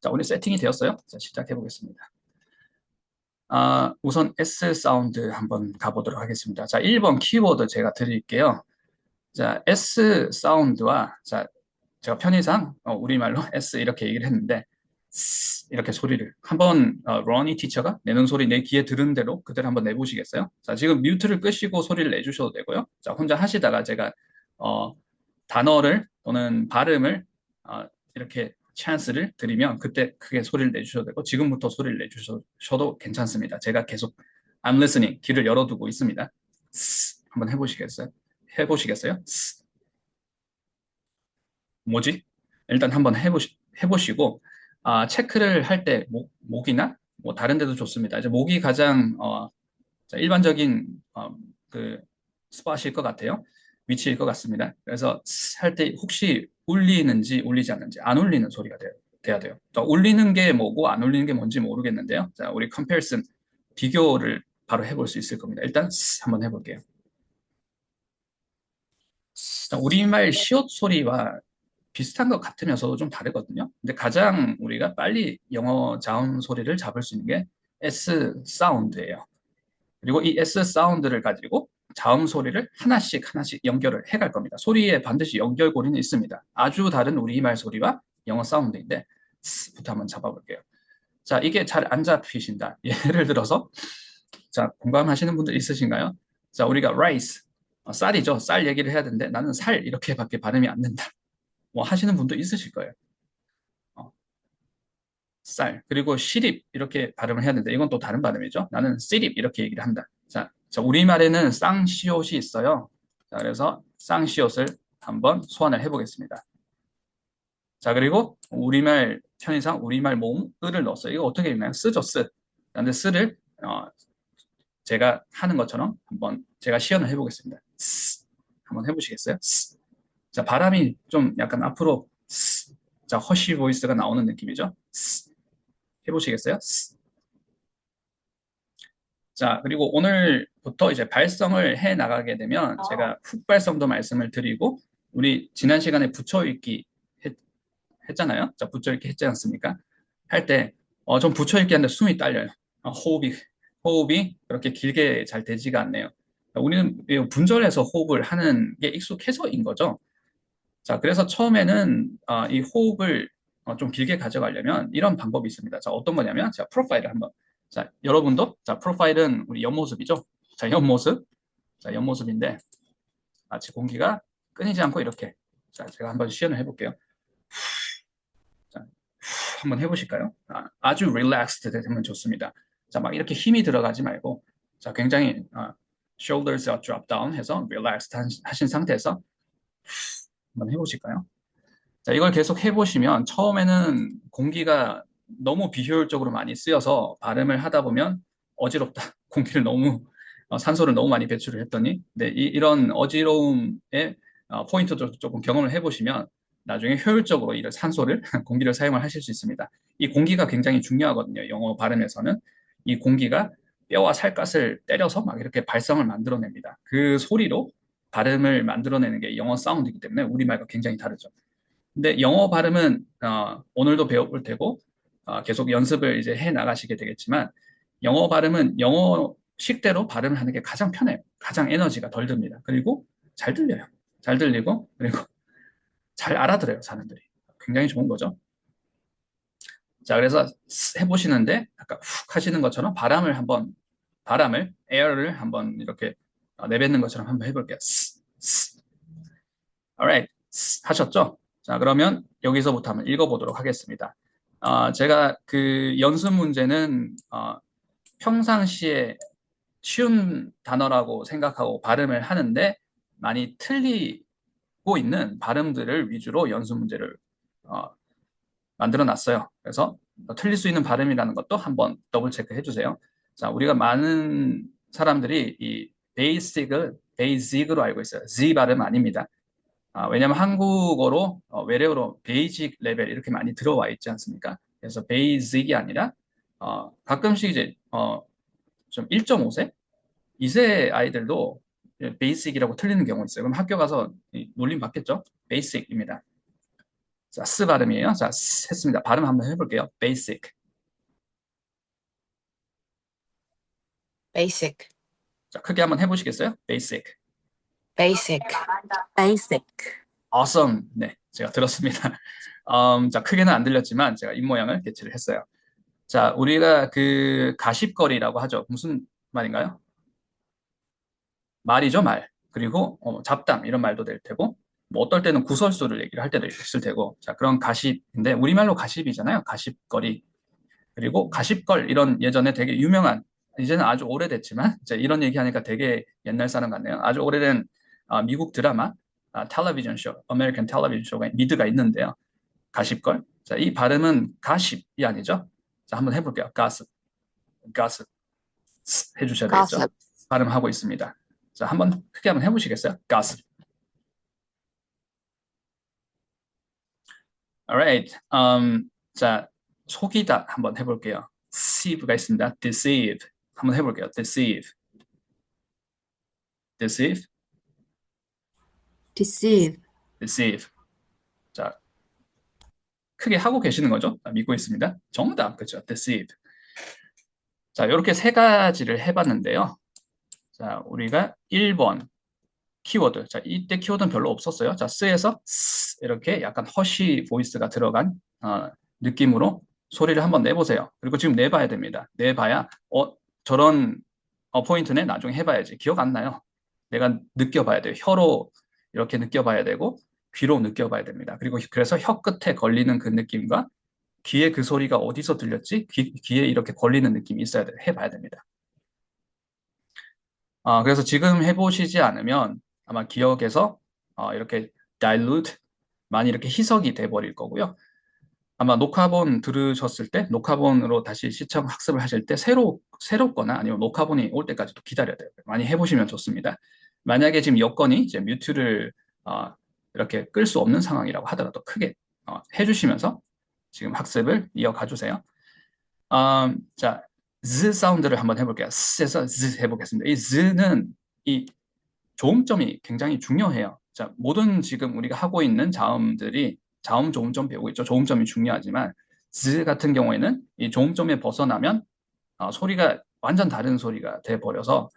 자, 오늘 세팅이 되었어요? 자, 시작해 보겠습니다. 우선 S 사운드 한번 가보도록 하겠습니다. 자, 1번 키워드 제가 드릴게요. 자, S 사운드와, 자, 제가 편의상 우리말로 S 이렇게 얘기를 했는데, 이렇게 소리를 한번 러니 티처가 내는 소리 내 귀에 들은 대로 그대로 한번 내보시겠어요? 자, 지금 뮤트를 끄시고 소리를 내주셔도 되고요. 자, 혼자 하시다가 제가 단어를 또는 발음을 이렇게 찬스를 드리면 그때 크게 소리를 내주셔도 되고 지금부터 소리를 내주셔도 괜찮습니다. 제가 계속 I'm listening 귀를 열어두고 있습니다. 한번 해보시겠어요? 해보시겠어요? 뭐지? 일단 한번 해보시고 체크를 할 때 목이나 뭐 다른 데도 좋습니다. 이제 목이 가장 자, 일반적인 그 스팟일 것 같아요. 위치일 것 같습니다. 그래서 할 때 혹시 울리는지 울리지 않는지 안 울리는 소리가 돼야 돼요. 또 울리는 게 뭐고 안 울리는 게 뭔지 모르겠는데요. 자, 우리 컴패리슨 비교를 바로 해볼 수 있을 겁니다. 일단 한번 해볼게요. 자, 우리말 시옷 소리와 비슷한 것 같으면서도 좀 다르거든요. 근데 가장 우리가 빨리 영어 자음 소리를 잡을 수 있는 게 S 사운드예요. 그리고 이 S 사운드를 가지고 자음 소리를 하나씩 하나씩 연결을 해갈 겁니다. 소리에 반드시 연결고리는 있습니다. 아주 다른 우리말 소리와 영어 사운드인데 부터 한번 잡아볼게요. 자, 이게 잘 안 잡히신다. 예를 들어서 자, 공감하시는 분들 있으신가요? 자, 우리가 rice, 쌀이죠. 쌀 얘기를 해야 되는데 나는 살 이렇게밖에 발음이 안 된다. 뭐 하시는 분도 있으실 거예요. 어, 쌀. 그리고 시립 이렇게 발음을 해야 되는데 이건 또 다른 발음이죠. 나는 시립 이렇게 얘기를 한다. 자, 우리말에는 쌍시옷이 있어요. 자, 그래서 쌍시옷을 한번 소환을 해보겠습니다. 자, 그리고 우리말 편의상 우리말 모음 을을 넣었어요. 이거 어떻게 읽나요? 쓰죠, 쓰. 근데 쓰를 제가 하는 것처럼 한번 제가 시연을 해보겠습니다. 쓰. 한번 해보시겠어요? 쓰. 자, 바람이 좀 약간 앞으로 쓰. 자, 허쉬 보이스가 나오는 느낌이죠. 쓰. 해보시겠어요? 쓰. 자, 그리고 오늘부터 이제 발성을 해 나가게 되면 제가 훅 발성도 말씀을 드리고 우리 지난 시간에 붙여 읽기 했잖아요. 자, 붙여 읽기 했지 않습니까? 할 때, 좀 붙여 읽기 하는데 숨이 딸려요. 호흡이 그렇게 길게 잘 되지가 않네요. 우리는 분절해서 호흡을 하는 게 익숙해서인 거죠. 자, 그래서 처음에는 이 호흡을 좀 길게 가져가려면 이런 방법이 있습니다. 자, 어떤 거냐면, 자, 프로파일을 한번. 자, 여러분도, 자, 프로파일은 우리 옆모습이죠. 자, 옆모습. 자, 옆모습인데, 마치 공기가 끊이지 않고 이렇게. 자, 제가 한번 시연을 해볼게요. 자, 한번 해보실까요? 아주 릴렉스드 되면 좋습니다. 자, 막 이렇게 힘이 들어가지 말고, 자, 굉장히 shoulders drop down 해서 relaxed 하신 상태에서 한번 해보실까요? 자, 이걸 계속 해보시면 처음에는 공기가 너무 비효율적으로 많이 쓰여서 발음을 하다 보면 어지럽다. 공기를 너무, 산소를 너무 많이 배출을 했더니, 네, 이런 어지러움의 포인트도 조금 경험을 해보시면 나중에 효율적으로 이 산소를, 공기를 사용을 하실 수 있습니다. 이 공기가 굉장히 중요하거든요. 영어 발음에서는. 이 공기가 뼈와 살갗을 때려서 막 이렇게 발성을 만들어냅니다. 그 소리로 발음을 만들어내는 게 영어 사운드이기 때문에 우리말과 굉장히 다르죠. 근데 영어 발음은 오늘도 배워볼 테고 계속 연습을 이제 해 나가시게 되겠지만 영어 발음은 영어식대로 발음을 하는 게 가장 편해요. 가장 에너지가 덜 듭니다. 그리고 잘 들려요. 잘 들리고 그리고 잘 알아들어요, 사람들이. 굉장히 좋은 거죠. 자, 그래서 해보시는데 아까 훅 하시는 것처럼 에어를 한번 이렇게 내뱉는 것처럼 한번 해볼게요. alright. 하셨죠? 자, 그러면 여기서부터 한번 읽어보도록 하겠습니다. 제가 그 연습 문제는 평상시에 쉬운 단어라고 생각하고 발음을 하는데 많이 틀리고 있는 발음들을 위주로 연습 문제를 어, 만들어 놨어요. 그래서 틀릴 수 있는 발음이라는 것도 한번 더블 체크해 주세요. 자, 우리가 많은 사람들이 이 베이직으로 알고 있어요. Z 발음 아닙니다. 왜냐하면 한국어로 외래어로 베이직 레벨 이렇게 많이 들어와 있지 않습니까? 그래서 베이직이 아니라 가끔씩 이제 좀 1.5세, 2세 아이들도 베이직이라고 틀리는 경우 있어요. 그럼 학교 가서 놀림 받겠죠? 베이직입니다. 자, 스 발음이에요. 자, 했습니다. 발음 한번 해볼게요. 베이직. basic, 자, 크게 한번 해보시겠어요? 베이직. basic, basic, awesome. 네, 제가 들었습니다. 자, 크게는 안 들렸지만 제가 입모양을 캐치를 했어요. 자, 우리가 그 가십거리라고 하죠. 무슨 말인가요? 말이죠, 말. 그리고 잡담 이런 말도 될 테고 뭐 어떨 때는 구설수를 얘기를 할 때도 있을 테고 자, 그런 가십인데 우리말로 가십이잖아요. 가십거리. 그리고 가십걸 이런 예전에 되게 유명한 이제는 아주 오래됐지만 이제 이런 얘기하니까 되게 옛날 사람 같네요. 아주 오래된 미국 드라마 텔레비전 쇼, 아메리칸 텔레비전 쇼가 미드가 있는데요. 가십걸. 자, 이 발음은 가십이 아니죠. 자, 한번 해볼게요. 가십, 가십 해주셔야 되겠죠. gossip, 발음하고 있습니다. 자, 한번 크게 한번 해보시겠어요? 가십. Alright. 자, 속이다 한번 해볼게요. deceive가 있습니다. deceive. 한번 해볼게요. deceive, deceive, deceive, deceive. 자, 크게 하고 계시는 거죠? 믿고 있습니다. 정답, 그렇죠? deceive. 자, 이렇게 세 가지를 해봤는데요. 자, 우리가 1번 키워드. 자, 이때 키워드는 별로 없었어요. 자, 스에서 이렇게 약간 허쉬 보이스가 들어간 느낌으로 소리를 한번 내보세요. 그리고 지금 내봐야 됩니다. 내봐야 저런 포인트네 나중에 해봐야지. 기억 안 나요. 내가 느껴봐야 돼요. 혀로 이렇게 느껴봐야 되고 귀로 느껴봐야 됩니다. 그리고 그래서 혀 끝에 걸리는 그 느낌과 귀에 그 소리가 어디서 들렸지? 귀에 이렇게 걸리는 느낌이 있어야 돼요. 해봐야 됩니다. 그래서 지금 해보시지 않으면 아마 기억에서 이렇게 dilute, 많이 이렇게 희석이 돼버릴 거고요. 아마 녹화본 들으셨을 때, 녹화본으로 다시 시청 학습을 하실 때 새롭거나 아니면 녹화본이 올 때까지도 기다려야 돼요. 많이 해보시면 좋습니다. 만약에 지금 여건이 이제 뮤트를 이렇게 끌 수 없는 상황이라고 하더라도 크게 해주시면서 지금 학습을 이어가 주세요. 자, z 사운드를 한번 해볼게요. s에서 z 해보겠습니다. 이 z는 이 조음점이 굉장히 중요해요. 자, 모든 지금 우리가 하고 있는 자음들이 자음, 조음점 배우고 있죠. 조음점이 중요하지만 z 같은 경우에는 이 조음점에 벗어나면 소리가 완전 다른 소리가 돼 버려서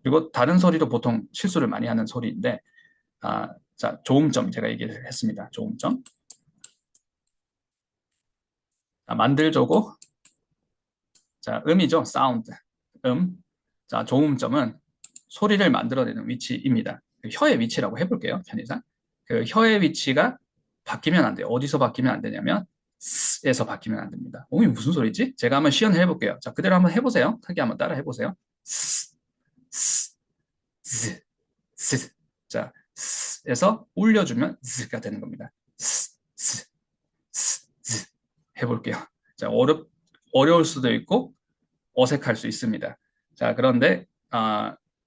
그리고 다른 소리도 보통 실수를 많이 하는 소리인데 자, 조음점 제가 얘기를 했습니다. 조음점. 만들조고 자, 음이죠. 사운드. 자, 조음점은 소리를 만들어내는 위치입니다. 그 혀의 위치라고 해볼게요. 편의상. 그 혀의 위치가 바뀌면 안 돼요. 어디서 바뀌면 안 되냐면 에서 바뀌면 안 됩니다. 이게 무슨 소리지? 제가 한번 시연을 해볼게요. 자, 그대로 한번 해보세요. 크게 한번 따라 해보세요. 스, 스, 즈, 스. 자, 에서 울려주면 z가 되는 겁니다. 스, 스, 스, 즈. 해볼게요. 자, 어려울 수도 있고 어색할 수 있습니다. 자, 그런데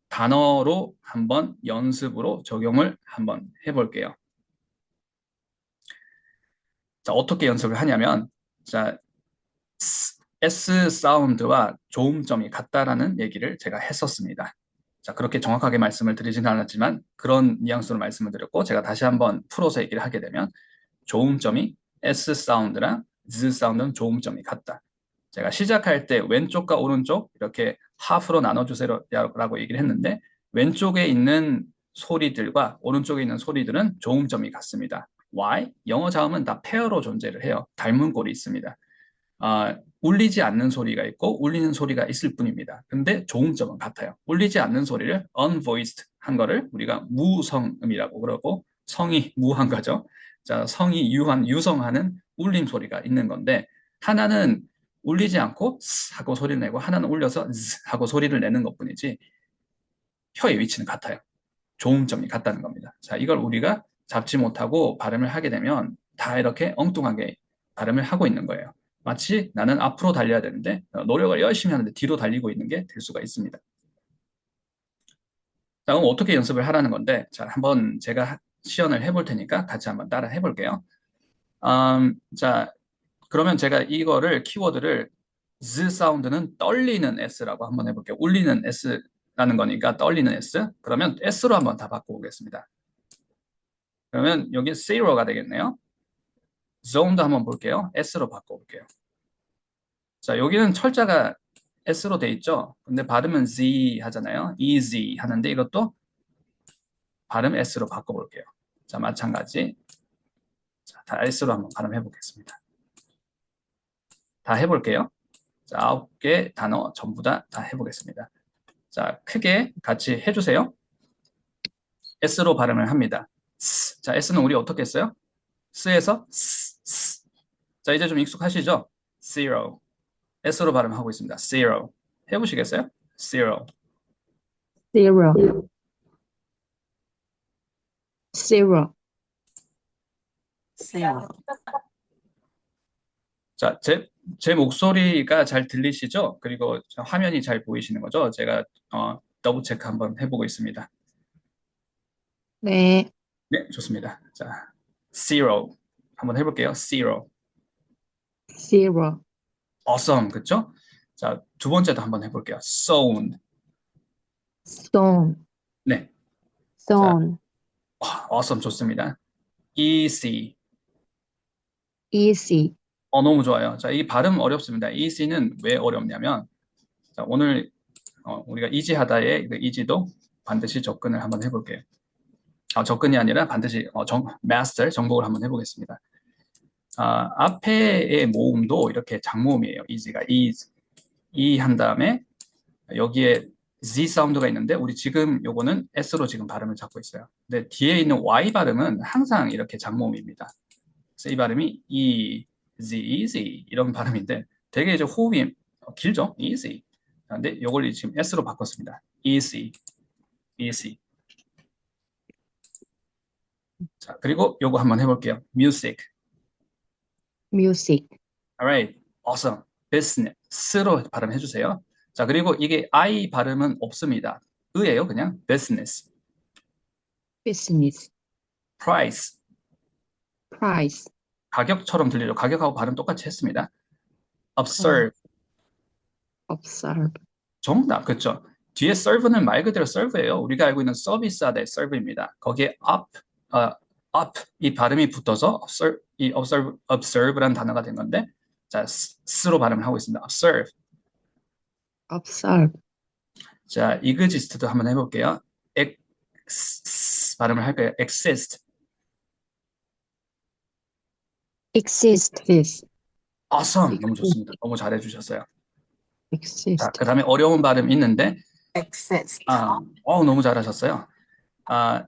단어로 한번 연습으로 적용을 한번 해볼게요. 자, 어떻게 연습을 하냐면, 자, S 사운드와 조음점이 같다라는 얘기를 제가 했었습니다. 자, 그렇게 정확하게 말씀을 드리진 않았지만 그런 뉘앙스로 말씀을 드렸고 제가 다시 한번 풀어서 얘기를 하게 되면 조음점이 S 사운드랑 Z 사운드는 조음점이 같다. 제가 시작할 때 왼쪽과 오른쪽 이렇게 하프로 나눠주세요라고 얘기를 했는데 왼쪽에 있는 소리들과 오른쪽에 있는 소리들은 조음점이 같습니다. Why? 영어 자음은 다 페어로 존재를 해요. 닮은 꼴이 있습니다. 울리지 않는 소리가 있고 울리는 소리가 있을 뿐입니다. 근데 조음점은 같아요. 울리지 않는 소리를 unvoiced 한 거를 우리가 무성음이라고 그러고 성이 무한 거죠. 자, 성이 유성하는 울림 소리가 있는 건데 하나는 울리지 않고 스 하고 소리를 내고 하나는 울려서 즈 하고 소리를 내는 것뿐이지 혀의 위치는 같아요. 조음점이 같다는 겁니다. 자, 이걸 우리가 잡지 못하고 발음을 하게 되면 다 이렇게 엉뚱하게 발음을 하고 있는 거예요. 마치 나는 앞으로 달려야 되는데 노력을 열심히 하는데 뒤로 달리고 있는 게 될 수가 있습니다. 자, 그럼 어떻게 연습을 하라는 건데 자, 한번 제가 시연을 해볼 테니까 같이 한번 따라 해볼게요. 자, 그러면 제가 이거를 키워드를 Z 사운드는 떨리는 S라고 한번 해볼게요. 울리는 S라는 거니까 떨리는 S. 그러면 S로 한번 다 바꿔보겠습니다. 그러면 여기 zero가 되겠네요. zone도 한번 볼게요. S로 바꿔볼게요. 자, 여기는 철자가 S로 돼 있죠. 근데 발음은 Z 하잖아요. easy 하는데 이것도 발음 S로 바꿔볼게요. 자, 마찬가지. 자, 다 S로 한번 발음해 보겠습니다. 다 해볼게요. 자, 9개 단어 전부 다 해보겠습니다. 자, 크게 같이 해주세요. S로 발음을 합니다. 자, S는 우리 어떻게 써요? 스에서 자, 이제 좀 익숙하시죠? zero. S로 발음하고 있습니다. zero. 해보시겠어요? zero. zero, zero, zero, 자, 제 목소리가 잘 들리시죠? 그리고 화면이 잘 보이시는 거죠? 제가 더블 체크 한번 해보고 있습니다. 네, 네, 좋습니다. 자, zero. 한번 해볼게요. zero. zero, awesome. 그쵸? 자, 두 번째도 한번 해볼게요. sown. Stone. 네. 자, Zone. awesome. 좋습니다. easy. Easy. 너무 좋아요. 자, 이 발음 어렵습니다. easy는 왜 어렵냐면, 자, 오늘 우리가 easy하다의 그 easy도 반드시 접근을 한번 해볼게요. 접근이 아니라 반드시 master, 정복을 한번 해보겠습니다. 앞에의 모음도 이렇게 장모음이에요. easy가 e 한 다음에 여기에 Z 사운드가 있는데 우리 지금 요거는 S로 지금 발음을 잡고 있어요. 근데 뒤에 있는 Y 발음은 항상 이렇게 장모음입니다. 그래서 이 발음이 easy 이런 발음인데 되게 이제 호흡이 길죠? easy. 근데 요걸 지금 S로 바꿨습니다. easy. 자, 그리고 요거 한번 해볼게요. music. Music. Alright. awesome. business로 발음해 주세요. 자, 그리고 이게 I 발음은 없습니다. 의예요, 그냥. business. Business. price. Price. 가격처럼 들리죠. 가격하고 발음 똑같이 했습니다. observe. Observe. 정답, 그렇죠. 뒤에 serve는 말 그대로 serve예요. 우리가 알고 있는 서비스하다의 serve입니다. 거기에 up 이 발음이 붙어서 observe라는 단어가 된 건데, 자, s로 발음을 하고 있습니다. observe. Observe. 자, exist도 한번 해볼게요. 발음을 할까요? exist. Exist. awesome. 너무 좋습니다. 너무 잘해주셨어요. Exist. 자, 그 다음에 어려운 발음 있는데, Exist. 너무 잘하셨어요.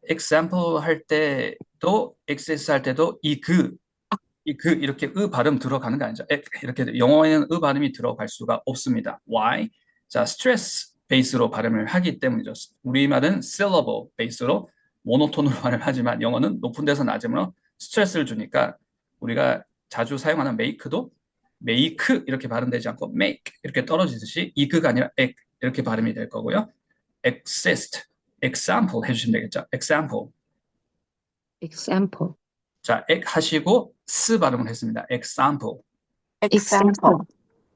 example 할 때도, exist 할 때도 이렇게 발음 들어가는 거 아니죠? 이렇게 영어에는 발음이 들어갈 수가 없습니다. Why? 자, 스트레스 베이스로 발음을 하기 때문이죠. 우리말은 syllable 베이스로 모노톤으로 발음을 하지만 영어는 높은 데서 낮음으로 스트레스를 주니까 우리가 자주 사용하는 make도 make 이렇게 발음되지 않고 make 이렇게 떨어지듯이 이그가 아니라 이렇게 발음이 될 거고요. exist, example 해주시면 되겠죠. example. Example. 자, 하시고 스 발음을 했습니다. example. Example.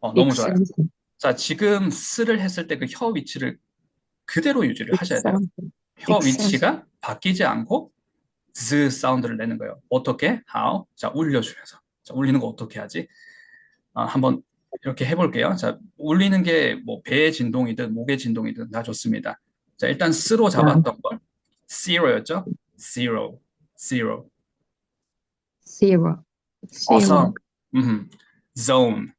너무 좋아요. Example. 자, 지금 스를 했을 때 그 혀 위치를 그대로 유지를 하셔야 돼요. Example. 혀 위치가 바뀌지 않고 z 사운드를 내는 거예요. 어떻게? how? 자, 울려주면서. 자, 울리는 거 어떻게 하지? 한번 이렇게 해볼게요. 자, 울리는 게 뭐 배의 진동이든 목의 진동이든 다 좋습니다. 자, 일단 스로 잡았던 걸 zero였죠? zero. Zero. awesome. zone.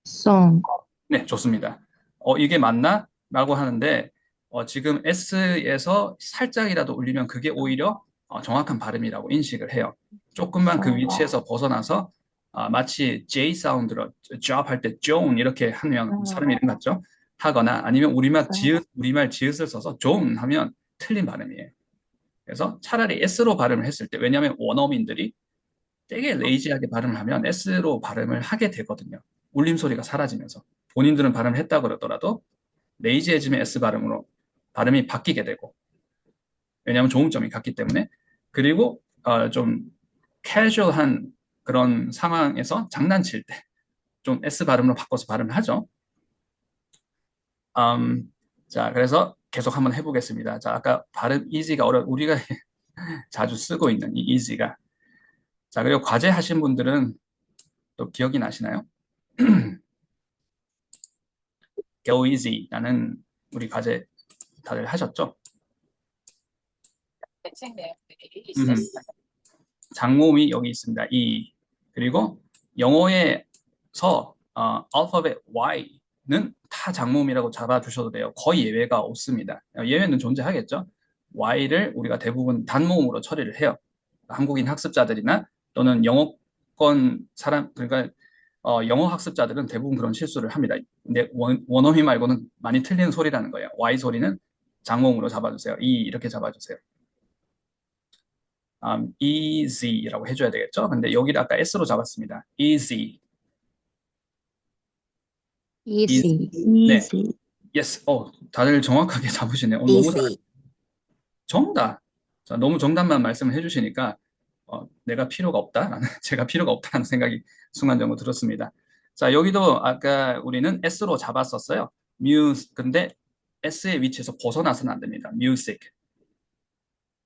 Song. 네, 좋습니다. 이게 맞나? 라고 하는데 지금 S에서 살짝이라도 울리면 그게 오히려 정확한 발음이라고 인식을 해요. 조금만 그 위치에서 벗어나서 마치 J 사운드로 job 할 때 John 이렇게 하면 사람 이름 같죠? 하거나 아니면 우리말 지읒을 써서 John 하면 틀린 발음이에요. 그래서 차라리 S로 발음을 했을 때 왜냐하면 원어민들이 되게 레이지하게 발음을 하면 S로 발음을 하게 되거든요. 울림 소리가 사라지면서 본인들은 발음을 했다 그러더라도 레이지해지면 S 발음으로 발음이 바뀌게 되고 왜냐하면 조음점이 같기 때문에 그리고 좀 캐주얼한 그런 상황에서 장난칠 때 좀 S 발음으로 바꿔서 발음을 하죠. 자, 그래서 계속 한번 해보겠습니다. 자, 아까 발음 easy가 우리가 자주 쓰고 있는 이 easy가 자, 그리고 과제 하신 분들은 또 기억이 나시나요? Go easy라는 우리 과제 다들 하셨죠? 장모음이 여기 있습니다. E. 그리고 영어에서 알파벳 Y는 다 장모음이라고 잡아주셔도 돼요. 거의 예외가 없습니다. 예외는 존재하겠죠. Y를 우리가 대부분 단모음으로 처리를 해요. 한국인 학습자들이나 또는 영어권 사람 그러니까 영어 학습자들은 대부분 그런 실수를 합니다. 근데 원어민 말고는 많이 틀리는 소리라는 거예요. Y 소리는 장모음으로 잡아주세요. E 이렇게 잡아주세요. easy라고 해줘야 되겠죠? 근데 여기를 아까 S로 잡았습니다. easy. Easy. 네. yes. 다들 정확하게 잡으시네요. 너무 잘. Easy. 정답. 자, 너무 정답만 말씀을 해주시니까 내가 필요가 없다라는 제가 필요가 없다는 생각이 순간적으로 들었습니다. 자, 여기도 아까 우리는 S로 잡았었어요. 근데 S의 위치에서 벗어나서는 안 됩니다. music.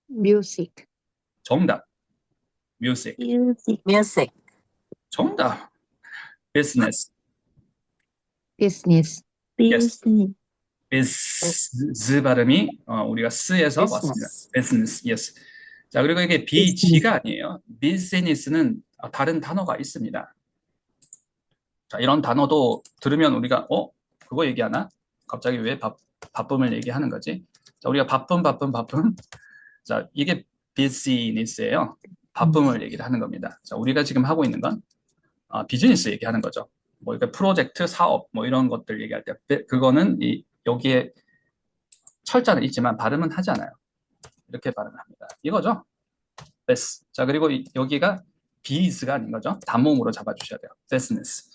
music, 정답. music. music, Music. 정답. business. business, Yes. business, z 발음이 우리가 스에서 왔습니다. Business. business. Yes. 자, 그리고 이게 BG가 아니에요. business는 다른 단어가 있습니다. 자, 이런 단어도 들으면 우리가 그거 얘기하나? 갑자기 왜 바쁨을 얘기하는 거지? 자, 우리가 바쁨. 자, 이게 business예요. 바쁨을 얘기를 하는 겁니다. 자, 우리가 지금 하고 있는 건 비즈니스 얘기하는 거죠. 뭐 이렇게 프로젝트, 사업 뭐 이런 것들 얘기할 때 그거는 여기에 철자는 있지만 발음은 하지 않아요. 이렇게 발음을 합니다. 이거죠. best. 자, 그리고 여기가 biz가 아닌 거죠. 단모음으로 잡아주셔야 돼요. business.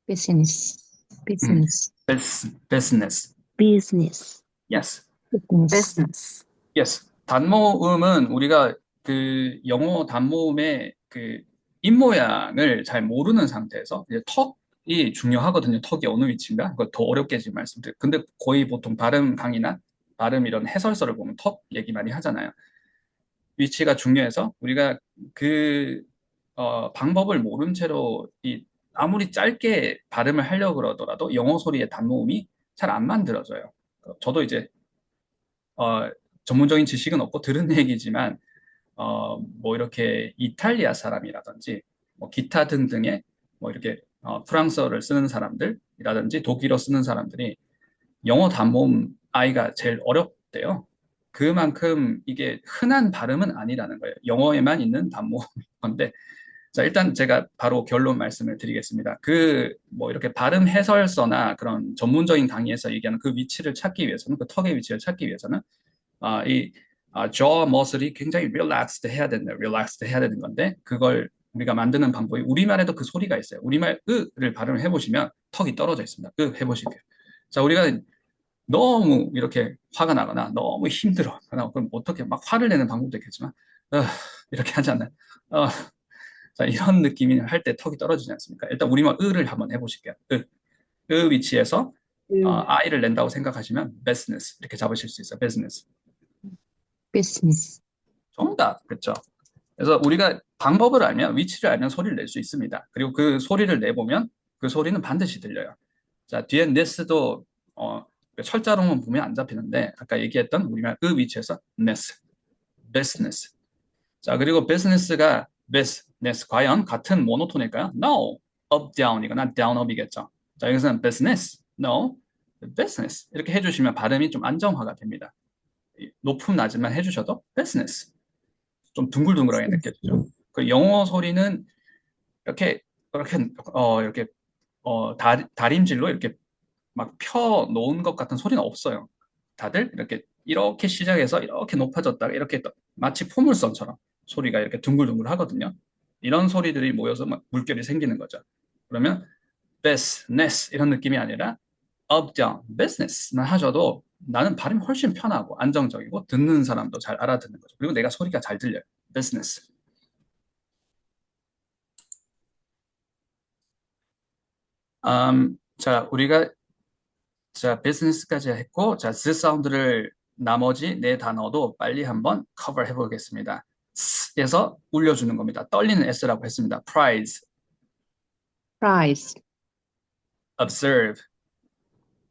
business, business, business. business, Yes. business, Business. Yes. 단모음은 우리가 그 영어 단모음의 그 입모양을 잘 모르는 상태에서 이제 턱이 중요하거든요. 턱이 어느 위치인가? 그거 더 어렵게 지금 말씀드려요. 근데 거의 보통 발음 강의나 발음 이런 해설서를 보면 턱 얘기 많이 하잖아요. 위치가 중요해서 우리가 그 방법을 모른 채로 아무리 짧게 발음을 하려고 그러더라도 영어 소리의 단모음이 잘 안 만들어져요. 저도 이제 전문적인 지식은 없고 들은 얘기지만 뭐 이렇게 이탈리아 사람이라든지 뭐 기타 등등의 뭐 이렇게 프랑스어를 쓰는 사람들이라든지 독일어 쓰는 사람들이 영어 단모음 아이가 제일 어렵대요. 그만큼 이게 흔한 발음은 아니라는 거예요. 영어에만 있는 단모음인 건데, 자, 일단 제가 바로 결론 말씀을 드리겠습니다. 뭐 이렇게 발음 해설서나 그런 전문적인 강의에서 얘기하는 그 위치를 찾기 위해서는, 그 턱의 위치를 찾기 위해서는, jaw muscle이 굉장히 relaxed 해야 되는 건데, 그걸 우리가 만드는 방법이 우리말에도 그 소리가 있어요. 우리말 으를 발음을 해보시면 턱이 떨어져 있습니다. 해보실게요. 자, 우리가 너무 이렇게 화가 나거나 너무 힘들어. 그럼 어떻게 막 화를 내는 방법도 있겠지만, 이렇게 하지 않나요? 자, 이런 느낌이 할 때 턱이 떨어지지 않습니까? 일단 우리말 으를 한번 해보실게요. 위치에서 I를 낸다고 생각하시면 business 이렇게 잡으실 수 있어요. business. business, 정답. 그렇죠. 그래서 우리가 방법을 알면, 위치를 알면 소리를 낼 수 있습니다. 그리고 그 소리를 내보면 그 소리는 반드시 들려요. 자, 뒤에 ness도 철자로만 보면 안 잡히는데 아까 얘기했던 우리말 위치에서 ness, business. 자, 그리고 business가 business 과연 같은 모노톤일까요? No, up down이거나 down up이겠죠. 자, 여기서는 business, no, business 이렇게 해주시면 발음이 좀 안정화가 됩니다. 높음 낮음만 해주셔도 business. 좀 둥글둥글하게 느껴지죠. 그 영어 소리는 이렇게 다림질로 이렇게 막 펴 놓은 것 같은 소리는 없어요. 다들 이렇게 시작해서 이렇게 높아졌다가 이렇게 마치 포물선처럼 소리가 이렇게 둥글둥글 하거든요. 이런 소리들이 모여서 막 물결이 생기는 거죠. 그러면 business 이런 느낌이 아니라 up down business만 하셔도 나는 발음이 훨씬 편하고 안정적이고 듣는 사람도 잘 알아듣는 거죠. 그리고 내가 소리가 잘 들려요. business. 자, 우리가 business까지 했고, 자, z 사운드를 나머지 네 단어도 빨리 한번 커버 해보겠습니다. s에서 울려주는 겁니다. 떨리는 s라고 했습니다. prize, price, observe,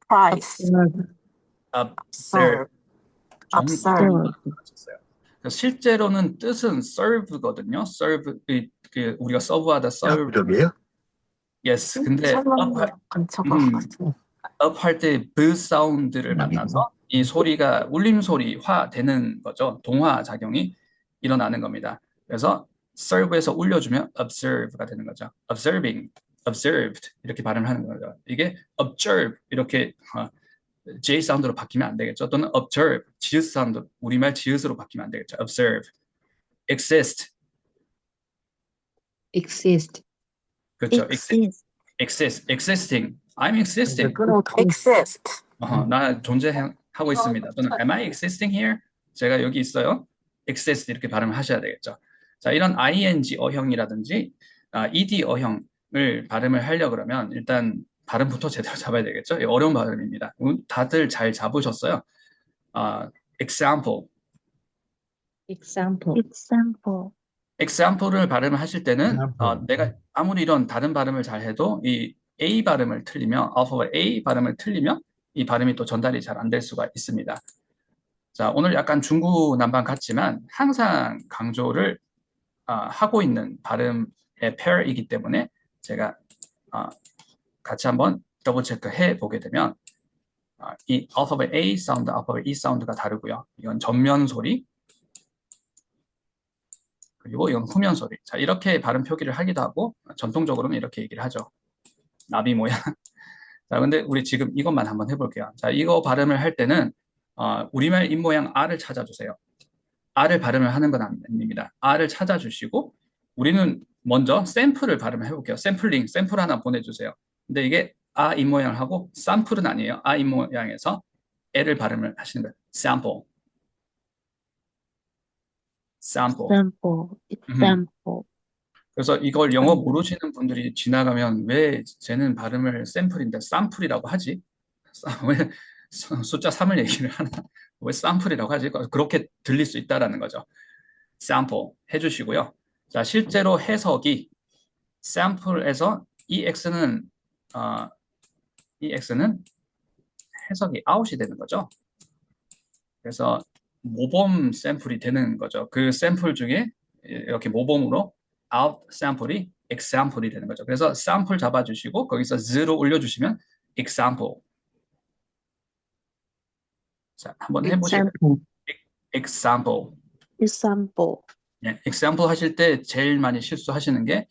Price. observe. Observe. observe, 실제로는 뜻은 serve거든요. serve, 우리가 서브하다 serve. 약점이에요? yes. 근데 근처가 up 할 때 브 사운드를 만나서 이 소리가 울림 소리화 되는 거죠. 동화 작용이 일어나는 겁니다. 그래서 serve에서 울려주면 observe가 되는 거죠. observing, observed 이렇게 발음을 하는 거죠. 이게 observe 이렇게 J 사운드로 바뀌면 안 되겠죠. 또는 observe, 지읒 사운드, 우리말 지읒으로 바뀌면 안 되겠죠. observe, exist, exist, 그렇죠. exist, existing, I'm existing. Exist. 나 존재하고 있습니다. 또는 am I existing here? 제가 여기 있어요. exist 이렇게 발음을 하셔야 되겠죠. 자, 이런 ing 어형이라든지 ed 어형 발음을 하려 그러면 일단 발음부터 제대로 잡아야 되겠죠? 어려운 발음입니다. 다들 잘 잡으셨어요? example. example, example, example를 발음을 하실 때는 example. 내가 아무리 이런 다른 발음을 잘 해도 이 A 발음을 틀리면, alphabet A 발음을 틀리면 이 발음이 또 전달이 잘 안 될 수가 있습니다. 자, 오늘 약간 중구난방 같지만 항상 강조를 하고 있는 발음의 pair이기 때문에 제가 같이 한번 더블 체크해 보게 되면 이 alphabet A 사운드, alphabet E 사운드가 다르고요. 이건 전면 소리, 그리고 이건 후면 소리. 자, 이렇게 발음 표기를 하기도 하고 전통적으로는 이렇게 얘기를 하죠. 나비 모양. 자, 근데 우리 지금 이것만 한번 해볼게요. 자, 이거 발음을 할 때는 우리말 입모양 R을 찾아주세요. R을 발음을 하는 건 아닙니다. R을 찾아주시고 우리는 먼저 샘플을 발음을 해볼게요. 샘플 하나 보내주세요. 근데 이게 아 입모양하고 샘플은 아니에요. 아 입모양에서 L을 발음을 하시는 거예요. sample. example, example. 그래서 이걸 영어 모르시는 분들이 지나가면 왜 쟤는 발음을 샘플인데 쌈플이라고 하지? 왜 숫자 3을 얘기를 하나? 왜 쌈플이라고 하지? 그렇게 들릴 수 있다라는 거죠. sample 해주시고요. 자, 실제로 해석이 sample에서 EX는 해석이 out이 되는 거죠. 그래서 모범 샘플이 되는 거죠. 그 샘플 중에 이렇게 모범으로 out 샘플이 example이 되는 거죠. 그래서 sample 잡아주시고 거기서 z로 올려주시면 example. 자, 한번 해보실까요? example. example, 예, example 하실 때 제일 많이 실수하시는 게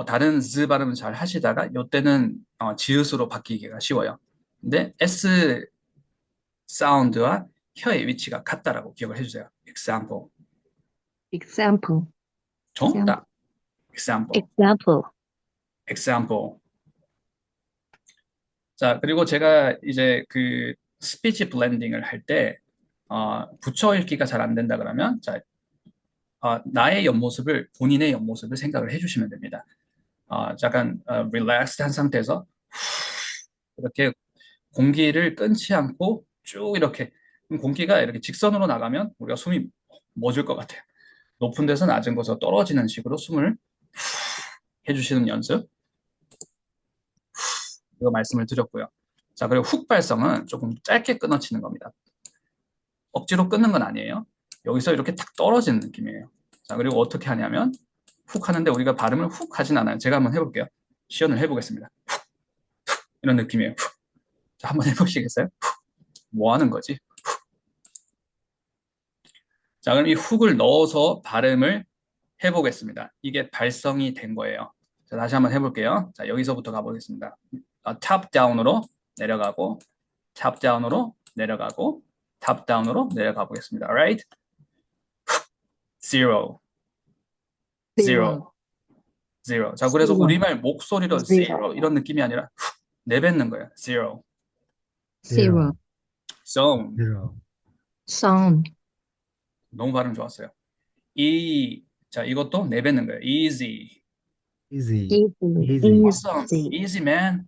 다른 z 발음을 잘 하시다가 이때는 지읒으로 바뀌기가 쉬워요. 근데 s 사운드와 혀의 위치가 같다라고 기억을 해주세요. example. example, 정답. example. example, example. 자, 그리고 제가 이제 그 스피치 블렌딩을 할 때 붙여 읽기가 잘 안 된다 그러면 자, 나의 옆모습을 본인의 옆모습을 생각을 해주시면 됩니다. 약간 릴렉스한 상태에서 이렇게 공기를 끊지 않고 쭉 이렇게 공기가 이렇게 직선으로 나가면 우리가 숨이 멎을 것 같아요. 높은 데서 낮은 곳으로 떨어지는 식으로 숨을 해주시는 연습. 이거 말씀을 드렸고요. 자, 그리고 훅 발성은 조금 짧게 끊어치는 겁니다. 억지로 끊는 건 아니에요. 여기서 이렇게 탁 떨어지는 느낌이에요. 자, 그리고 어떻게 하냐면 훅 하는데 우리가 발음을 훅 하진 않아요. 제가 한번 해볼게요. 시연을 해보겠습니다. 훅, 훅, 이런 느낌이에요. 훅. 자, 한번 해보시겠어요? 훅. 뭐 하는 거지? 훅. 자, 그럼 이 훅을 넣어서 발음을 해보겠습니다. 이게 발성이 된 거예요. 자, 다시 한번 해볼게요. 자, 여기서부터 가보겠습니다. 탑 다운으로 내려가고, 탑 다운으로 내려가고, 탑 다운으로 내려가 보겠습니다. Alright? zero, zero, zero. 자, 그래서 우리말 목소리로 zero 이런 느낌이 아니라 내뱉는 거예요. zero, zero, zone. zero. sound, 너무 발음 좋았어요. 자, 이것도 내뱉는 거예요. easy, Easy. easy, Easy. awesome, easy man.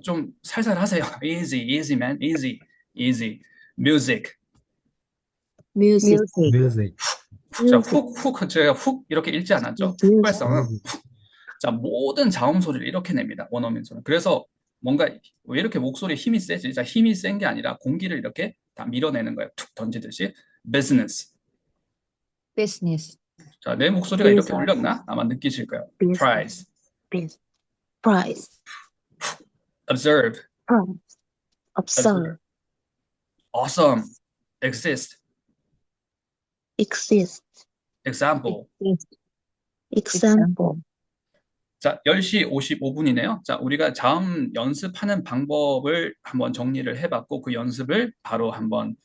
좀 살살 하세요. easy, easy man, easy, easy. music. music, Music. 자, 훅, 제가 훅 이렇게 읽지 않았죠? 훅 발성은 자, 모든 자음 소리를 이렇게 냅니다. 원어민 소리. 그래서 뭔가 왜 이렇게 목소리에 힘이 세지? 자, 힘이 센 게 아니라 공기를 이렇게 다 밀어내는 거예요. 툭 던지듯이. business. business, 자, 내 목소리가 이렇게 business. 울렸나? 아마 느끼실 거예요. business, price, business, price, observe, price, observe, awesome, exist, exist, example. example, 자, 10시 55분이네요. 자, 우리가 자음 연습하는 방법을 한번 정리를 해봤고 그 연습을 바로 한번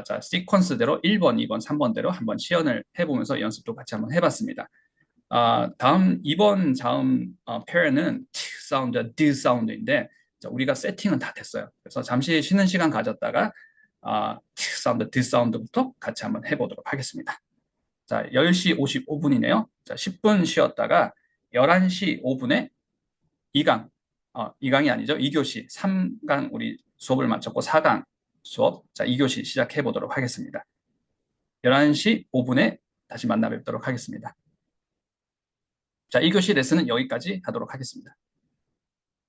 자, 시퀀스대로 1번, 2번, 3번대로 한번 시연을 해보면서 연습도 같이 한번 해봤습니다. 다음 2번 자음 pair는 T 사운드, D 사운드인데 자, 우리가 세팅은 다 됐어요. 그래서 잠시 쉬는 시간 가졌다가 T 사운드, D 사운드부터 같이 한번 해보도록 하겠습니다. 자, 10시 55분이네요. 자, 10분 쉬었다가 11시 5분에 2강, 2강이 아니죠. 2교시, 3강 우리 수업을 마쳤고 4강 수업, 자, 2교시 시작해 보도록 하겠습니다. 11시 5분에 다시 만나 뵙도록 하겠습니다. 자, 2교시 레슨은 여기까지 하도록 하겠습니다.